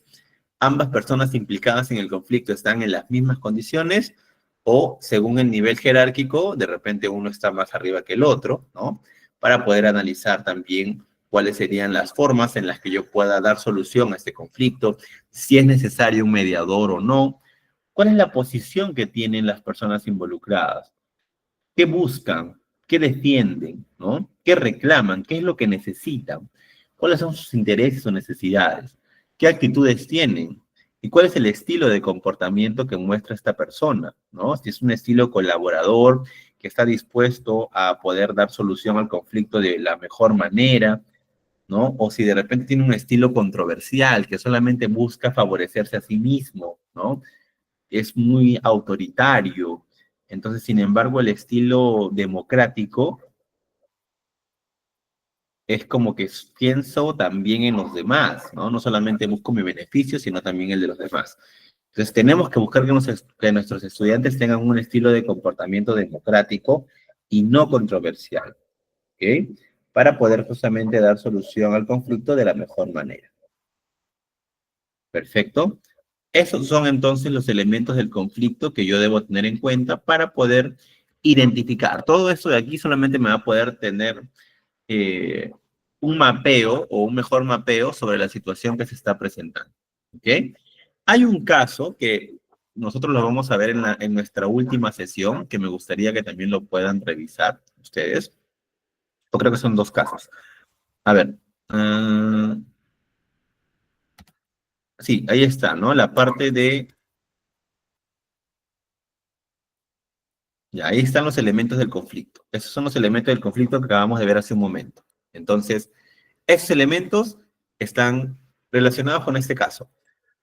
personas implicadas en el conflicto están en las mismas condiciones o según el nivel jerárquico, de repente uno está más arriba que el otro, ¿no? Para poder analizar también cuáles serían las formas en las que yo pueda dar solución a este conflicto, si es necesario un mediador o no, cuál es la posición que tienen las personas involucradas, qué buscan, qué defienden, ¿no? ¿Qué reclaman? ¿Qué es lo que necesitan? ¿Cuáles son sus intereses o necesidades? ¿Qué actitudes tienen? ¿Y cuál es el estilo de comportamiento que muestra esta persona? ¿No? Si es un estilo colaborador, que está dispuesto a poder dar solución al conflicto de la mejor manera, ¿no? O si de repente tiene un estilo controversial, que solamente busca favorecerse a sí mismo, ¿no? Es muy autoritario. Entonces, sin embargo, el estilo democrático es como que pienso también en los demás, ¿no? No solamente busco mi beneficio, sino también el de los demás. Entonces, tenemos que buscar que nuestros estudiantes tengan un estilo de comportamiento democrático y no controversial, ¿ok? Para poder justamente dar solución al conflicto de la mejor manera. Perfecto. Esos son entonces los elementos del conflicto que yo debo tener en cuenta para poder identificar. Todo esto de aquí solamente me va a poder tener un mapeo o un mejor mapeo sobre la situación que se está presentando. ¿Ok? Hay un caso que nosotros lo vamos a ver en nuestra última sesión, que me gustaría que también lo puedan revisar ustedes. Yo creo que son dos casos. A ver. Sí, ahí está, ¿no? La parte de... Ya, ahí están los elementos del conflicto. Esos son los elementos del conflicto que acabamos de ver hace un momento. Entonces, esos elementos están relacionados con este caso.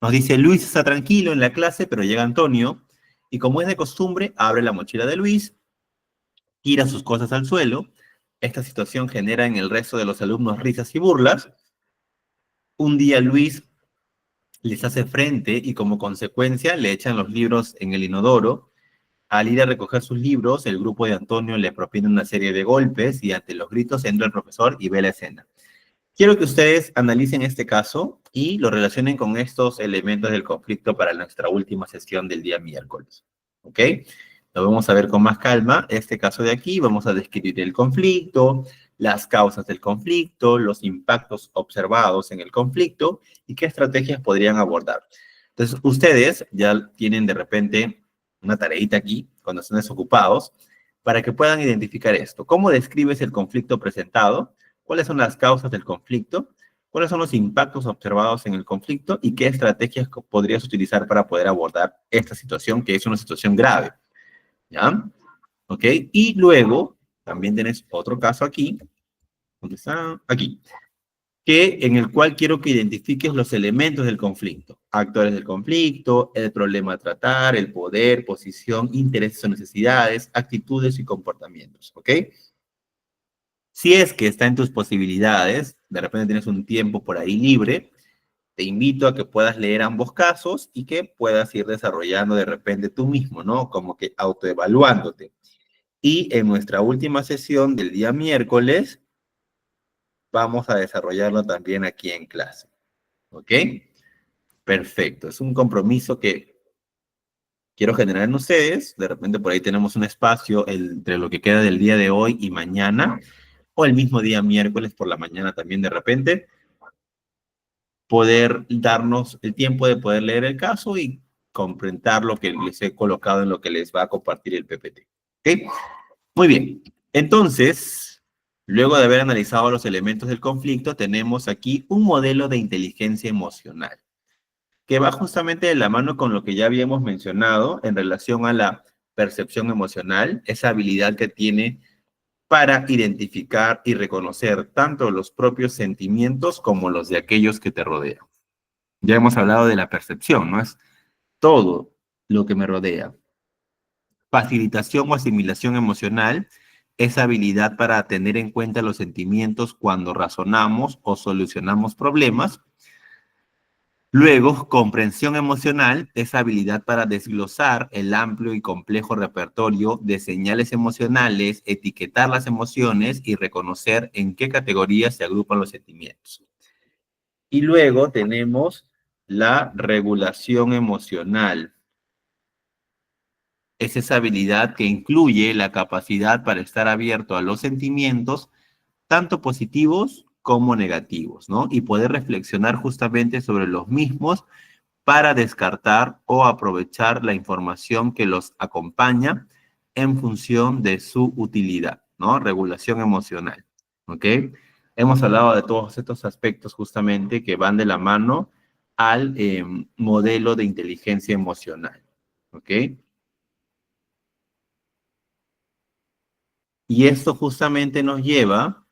Nos dice, Luis está tranquilo en la clase, pero llega Antonio, y como es de costumbre, abre la mochila de Luis, tira sus cosas al suelo. Esta situación genera en el resto de los alumnos risas y burlas. Un día Luis les hace frente y como consecuencia le echan los libros en el inodoro. Al ir a recoger sus libros, el grupo de Antonio le propina una serie de golpes y ante los gritos entra el profesor y ve la escena. Quiero que ustedes analicen este caso y lo relacionen con estos elementos del conflicto para nuestra última sesión del día miércoles. ¿Ok? Lo vamos a ver con más calma. Este caso de aquí, vamos a describir el conflicto, las causas del conflicto, los impactos observados en el conflicto y qué estrategias podrían abordar. Entonces, ustedes ya tienen de repente una tareita aquí, cuando estén desocupados, para que puedan identificar esto. ¿Cómo describes el conflicto presentado? ¿Cuáles son las causas del conflicto? ¿Cuáles son los impactos observados en el conflicto? ¿Y qué estrategias podrías utilizar para poder abordar esta situación, que es una situación grave? ¿Ya? ¿Ok? Y luego, también tienes otro caso aquí. ¿Dónde está? Aquí. En el cual quiero que identifiques los elementos del conflicto. Actores del conflicto, el problema a tratar, el poder, posición, intereses o necesidades, actitudes y comportamientos. ¿Ok? Si es que está en tus posibilidades, de repente tienes un tiempo por ahí libre, te invito a que puedas leer ambos casos y que puedas ir desarrollando de repente tú mismo, ¿no? Como que autoevaluándote. Y en nuestra última sesión del día miércoles, vamos a desarrollarlo también aquí en clase. ¿Ok? Perfecto. Es un compromiso que quiero generar en ustedes. De repente por ahí tenemos un espacio entre lo que queda del día de hoy y mañana, o el mismo día miércoles por la mañana también de repente, poder darnos el tiempo de poder leer el caso y comprender lo que les he colocado en lo que les va a compartir el PPT. ¿Ok? Muy bien. Entonces, luego de haber analizado los elementos del conflicto, tenemos aquí un modelo de inteligencia emocional, que va justamente de la mano con lo que ya habíamos mencionado en relación a la percepción emocional, esa habilidad que tiene para identificar y reconocer tanto los propios sentimientos como los de aquellos que te rodean. Ya hemos hablado de la percepción, ¿no? Es todo lo que me rodea. Facilitación o asimilación emocional, esa habilidad para tener en cuenta los sentimientos cuando razonamos o solucionamos problemas. Luego, comprensión emocional, esa habilidad para desglosar el amplio y complejo repertorio de señales emocionales, etiquetar las emociones y reconocer en qué categorías se agrupan los sentimientos. Y luego tenemos la regulación emocional. Es esa habilidad que incluye la capacidad para estar abierto a los sentimientos, tanto positivos como negativos, ¿no? Y poder reflexionar justamente sobre los mismos para descartar o aprovechar la información que los acompaña en función de su utilidad, ¿no? Regulación emocional, ¿ok? Hemos hablado de todos estos aspectos justamente que van de la mano al modelo de inteligencia emocional, ¿ok? Y esto justamente nos lleva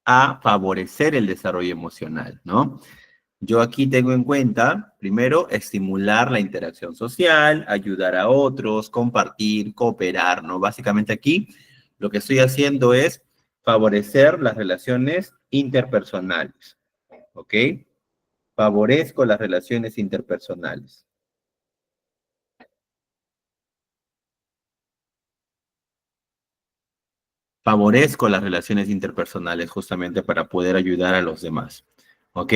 a favorecer el desarrollo emocional, ¿no? Yo aquí tengo en cuenta, primero, estimular la interacción social, ayudar a otros, compartir, cooperar, ¿no? Básicamente aquí lo que estoy haciendo es favorecer las relaciones interpersonales, ¿ok? Favorezco las relaciones interpersonales. Favorezco las relaciones interpersonales justamente para poder ayudar a los demás, ¿ok?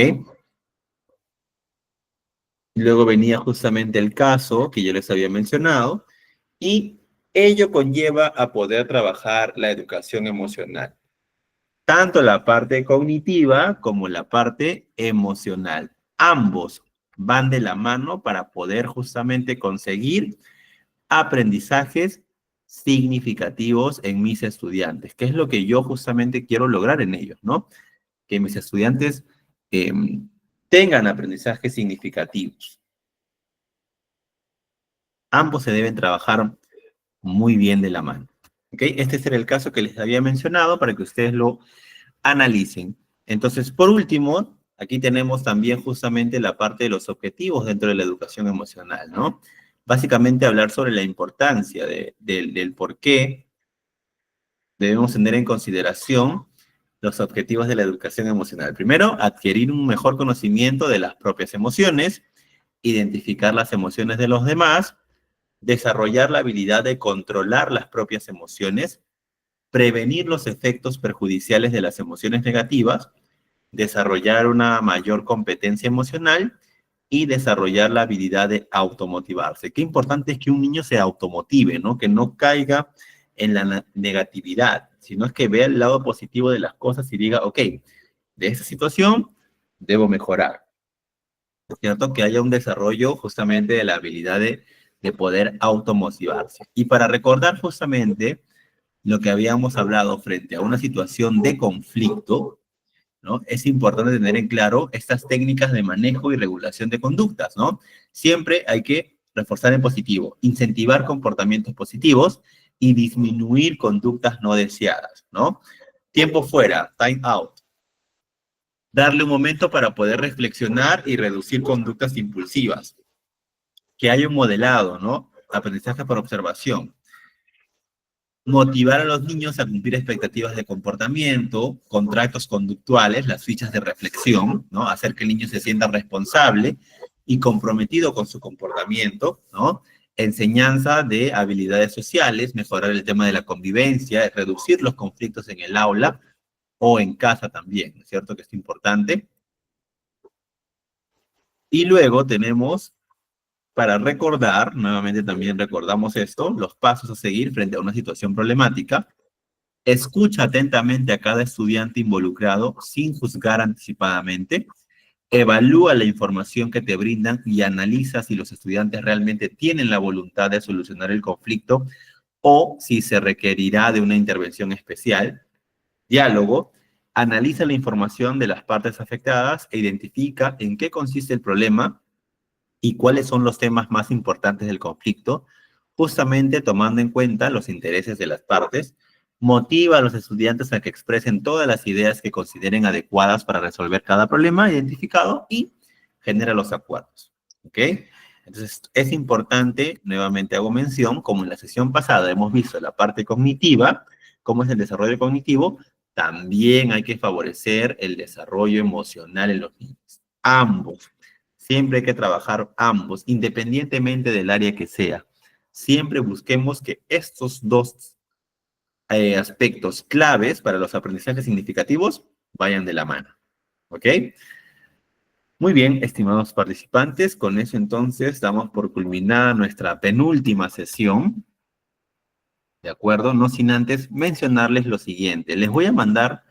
Luego venía justamente el caso que yo les había mencionado y ello conlleva a poder trabajar la educación emocional, tanto la parte cognitiva como la parte emocional. Ambos van de la mano para poder justamente conseguir aprendizajes significativos en mis estudiantes, que es lo que yo justamente quiero lograr en ellos, ¿no? Que mis estudiantes eh, tengan aprendizajes significativos. Ambos se deben trabajar muy bien de la mano. ¿Okay? Este será el caso que les había mencionado para que ustedes lo analicen. Entonces, por último, aquí tenemos también justamente la parte de los objetivos dentro de la educación emocional, ¿no? Básicamente hablar sobre la importancia del por qué debemos tener en consideración los objetivos de la educación emocional. Primero, adquirir un mejor conocimiento de las propias emociones, identificar las emociones de los demás, desarrollar la habilidad de controlar las propias emociones, prevenir los efectos perjudiciales de las emociones negativas, desarrollar una mayor competencia emocional y desarrollar la habilidad de automotivarse. Qué importante es que un niño se automotive, ¿no? Que no caiga en la negatividad, sino es que vea el lado positivo de las cosas y diga, ok, de esta situación debo mejorar. ¿Es cierto? Que haya un desarrollo justamente de la habilidad de poder automotivarse. Y para recordar justamente lo que habíamos hablado frente a una situación de conflicto, ¿no? Es importante tener en claro estas técnicas de manejo y regulación de conductas, ¿no? Siempre hay que reforzar en positivo, incentivar comportamientos positivos y disminuir conductas no deseadas, ¿no? Tiempo fuera, time out. Darle un momento para poder reflexionar y reducir conductas impulsivas. Que haya un modelado, ¿no? Aprendizaje por observación. Motivar a los niños a cumplir expectativas de comportamiento, contratos conductuales, las fichas de reflexión, ¿no? Hacer que el niño se sienta responsable y comprometido con su comportamiento, ¿no? Enseñanza de habilidades sociales, mejorar el tema de la convivencia, reducir los conflictos en el aula o en casa también, ¿no es cierto? Que es importante. Y luego tenemos, para recordar, nuevamente también recordamos esto, los pasos a seguir frente a una situación problemática. Escucha atentamente a cada estudiante involucrado sin juzgar anticipadamente. Evalúa la información que te brindan y analiza si los estudiantes realmente tienen la voluntad de solucionar el conflicto o si se requerirá de una intervención especial. Diálogo. Analiza la información de las partes afectadas e identifica en qué consiste el problema y cuáles son los temas más importantes del conflicto, justamente tomando en cuenta los intereses de las partes. Motiva a los estudiantes a que expresen todas las ideas que consideren adecuadas para resolver cada problema identificado y genera los acuerdos. ¿Ok? Entonces, es importante, nuevamente hago mención, como en la sesión pasada hemos visto la parte cognitiva, cómo es el desarrollo cognitivo, también hay que favorecer el desarrollo emocional en los niños. Ambos. Siempre hay que trabajar ambos, independientemente del área que sea. Siempre busquemos que estos dos aspectos claves para los aprendizajes significativos vayan de la mano. ¿Ok? Muy bien, estimados participantes, con eso entonces damos por culminada nuestra penúltima sesión. ¿De acuerdo? No sin antes mencionarles lo siguiente. Les voy a mandar,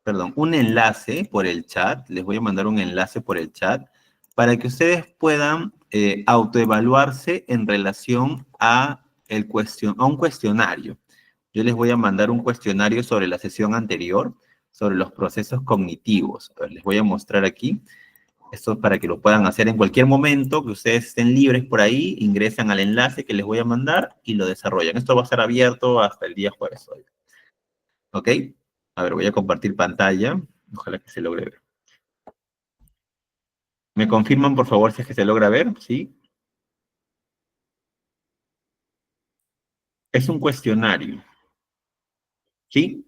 perdón, un enlace por el chat. Les voy a mandar un enlace por el chat para que ustedes puedan autoevaluarse en relación a un cuestionario. Yo les voy a mandar un cuestionario sobre la sesión anterior, sobre los procesos cognitivos. A ver, les voy a mostrar aquí. Esto es para que lo puedan hacer en cualquier momento, que ustedes estén libres por ahí, ingresan al enlace que les voy a mandar y lo desarrollan. Esto va a estar abierto hasta el día jueves hoy. ¿Ok? A ver, voy a compartir pantalla. Ojalá que se logre ver. ¿Me confirman, por favor, si es que se logra ver? ¿Sí? Es un cuestionario. ¿Sí?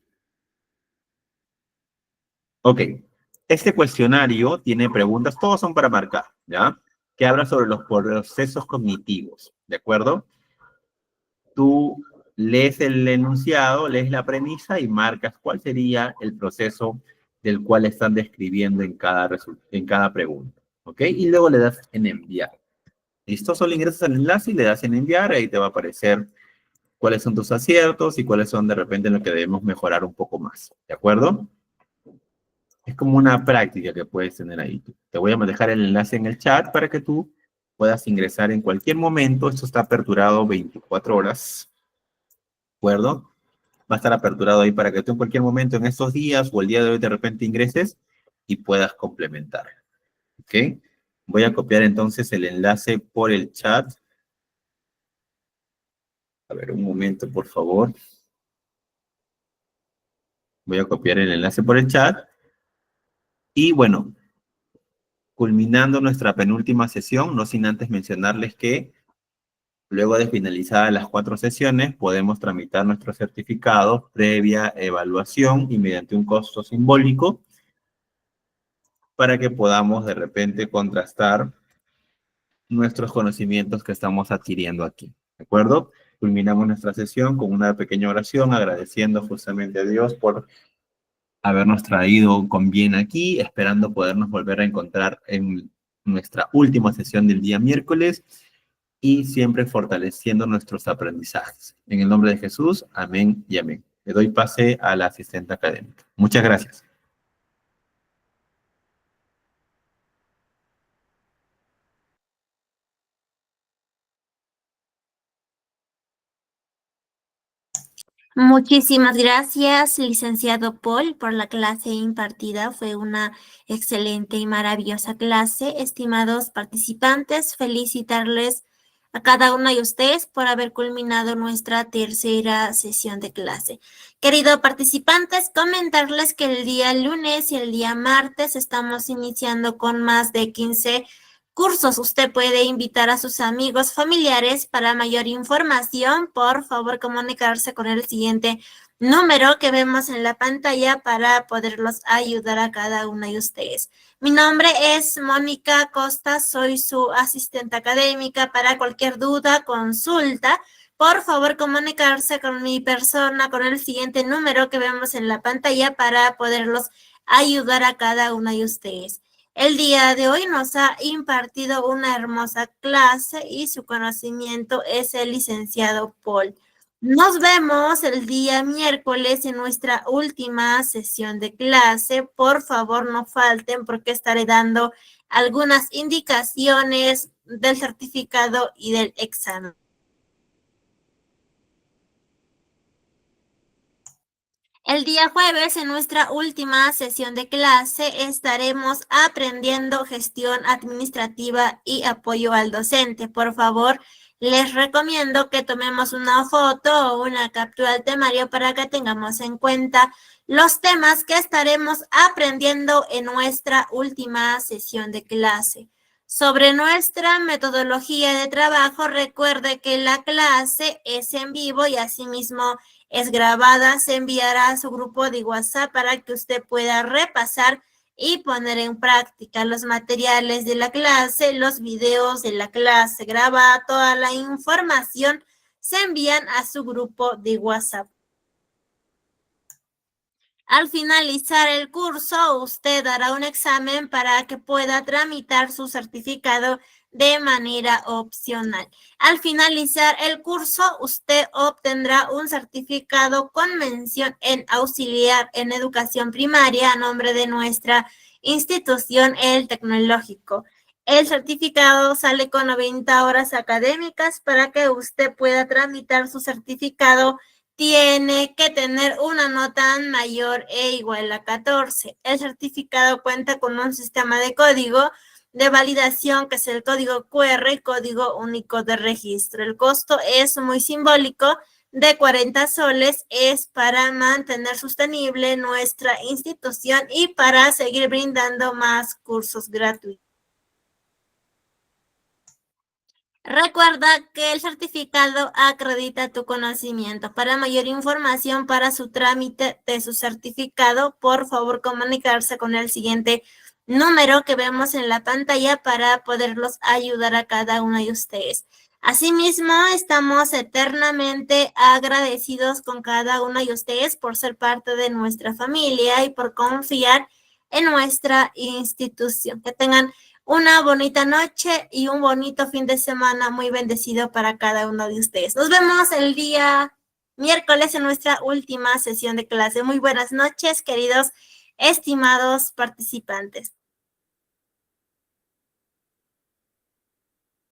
Ok. Este cuestionario tiene preguntas, todos son para marcar, ¿ya? Que habla sobre los procesos cognitivos, ¿de acuerdo? Tú lees el enunciado, lees la premisa y marcas cuál sería el proceso del cual están describiendo en cada pregunta. ¿Ok? Y luego le das en enviar. ¿Listo? Solo ingresas al enlace y le das en enviar, ahí te va a aparecer cuáles son tus aciertos y cuáles son de repente lo que debemos mejorar un poco más. ¿De acuerdo? Es como una práctica que puedes tener ahí. Te voy a dejar el enlace en el chat para que tú puedas ingresar en cualquier momento. Esto está aperturado 24 horas. ¿De acuerdo? Va a estar aperturado ahí para que tú en cualquier momento en estos días o el día de hoy de repente ingreses y puedas complementar. ¿Ok? Voy a copiar entonces el enlace por el chat. A ver, un momento, por favor. Voy a copiar el enlace por el chat. Y bueno, culminando nuestra penúltima sesión, no sin antes mencionarles que luego de finalizadas las 4 sesiones, podemos tramitar nuestros certificados previa evaluación y mediante un costo simbólico para que podamos de repente contrastar nuestros conocimientos que estamos adquiriendo aquí. ¿De acuerdo? Culminamos nuestra sesión con una pequeña oración agradeciendo justamente a Dios por habernos traído con bien aquí, esperando podernos volver a encontrar en nuestra última sesión del día miércoles y siempre fortaleciendo nuestros aprendizajes. En el nombre de Jesús, amén y amén. Le doy pase a la asistente académica. Muchas gracias. Muchísimas gracias, licenciado Paul, por la clase impartida. Fue una excelente y maravillosa clase. Estimados participantes, felicitarles a cada uno de ustedes por haber culminado nuestra tercera sesión de clase. Queridos participantes, comentarles que el día lunes y el día martes estamos iniciando con más de 15 cursos. Usted puede invitar a sus amigos, familiares. Para mayor información, por favor, comunicarse con el siguiente número que vemos en la pantalla para poderlos ayudar a cada uno de ustedes. Mi nombre es Mónica Costa, soy su asistente académica. Para cualquier duda, consulta, por favor, comunicarse con mi persona, con el siguiente número que vemos en la pantalla para poderlos ayudar a cada uno de ustedes. El día de hoy nos ha impartido una hermosa clase y su conocimiento es el licenciado Paul. Nos vemos el día miércoles en nuestra última sesión de clase. Por favor, no falten porque estaré dando algunas indicaciones del certificado y del examen. El día jueves, en nuestra última sesión de clase, estaremos aprendiendo gestión administrativa y apoyo al docente. Por favor, les recomiendo que tomemos una foto o una captura del temario para que tengamos en cuenta los temas que estaremos aprendiendo en nuestra última sesión de clase. Sobre nuestra metodología de trabajo, recuerde que la clase es en vivo y asimismo es grabada, se enviará a su grupo de WhatsApp para que usted pueda repasar y poner en práctica los materiales de la clase, los videos de la clase grabada, toda la información se envían a su grupo de WhatsApp. Al finalizar el curso, usted hará un examen para que pueda tramitar su certificado de manera opcional. Al finalizar el curso, usted obtendrá un certificado con mención en auxiliar en educación primaria a nombre de nuestra institución, el Tecnológico. El certificado sale con 90 horas académicas. Para que usted pueda tramitar su certificado, tiene que tener una nota mayor e igual a 14. El certificado cuenta con un sistema de código de validación que es el código QR, código único de registro. El costo es muy simbólico, de 40 soles, es para mantener sostenible nuestra institución y para seguir brindando más cursos gratuitos. Recuerda que el certificado acredita tu conocimiento. Para mayor información para su trámite de su certificado, por favor comunicarse con el siguiente número que vemos en la pantalla para poderlos ayudar a cada uno de ustedes. Asimismo, estamos eternamente agradecidos con cada uno de ustedes por ser parte de nuestra familia y por confiar en nuestra institución. Que tengan una bonita noche y un bonito fin de semana muy bendecido para cada uno de ustedes. Nos vemos el día miércoles en nuestra última sesión de clase. Muy buenas noches, queridos estimados participantes.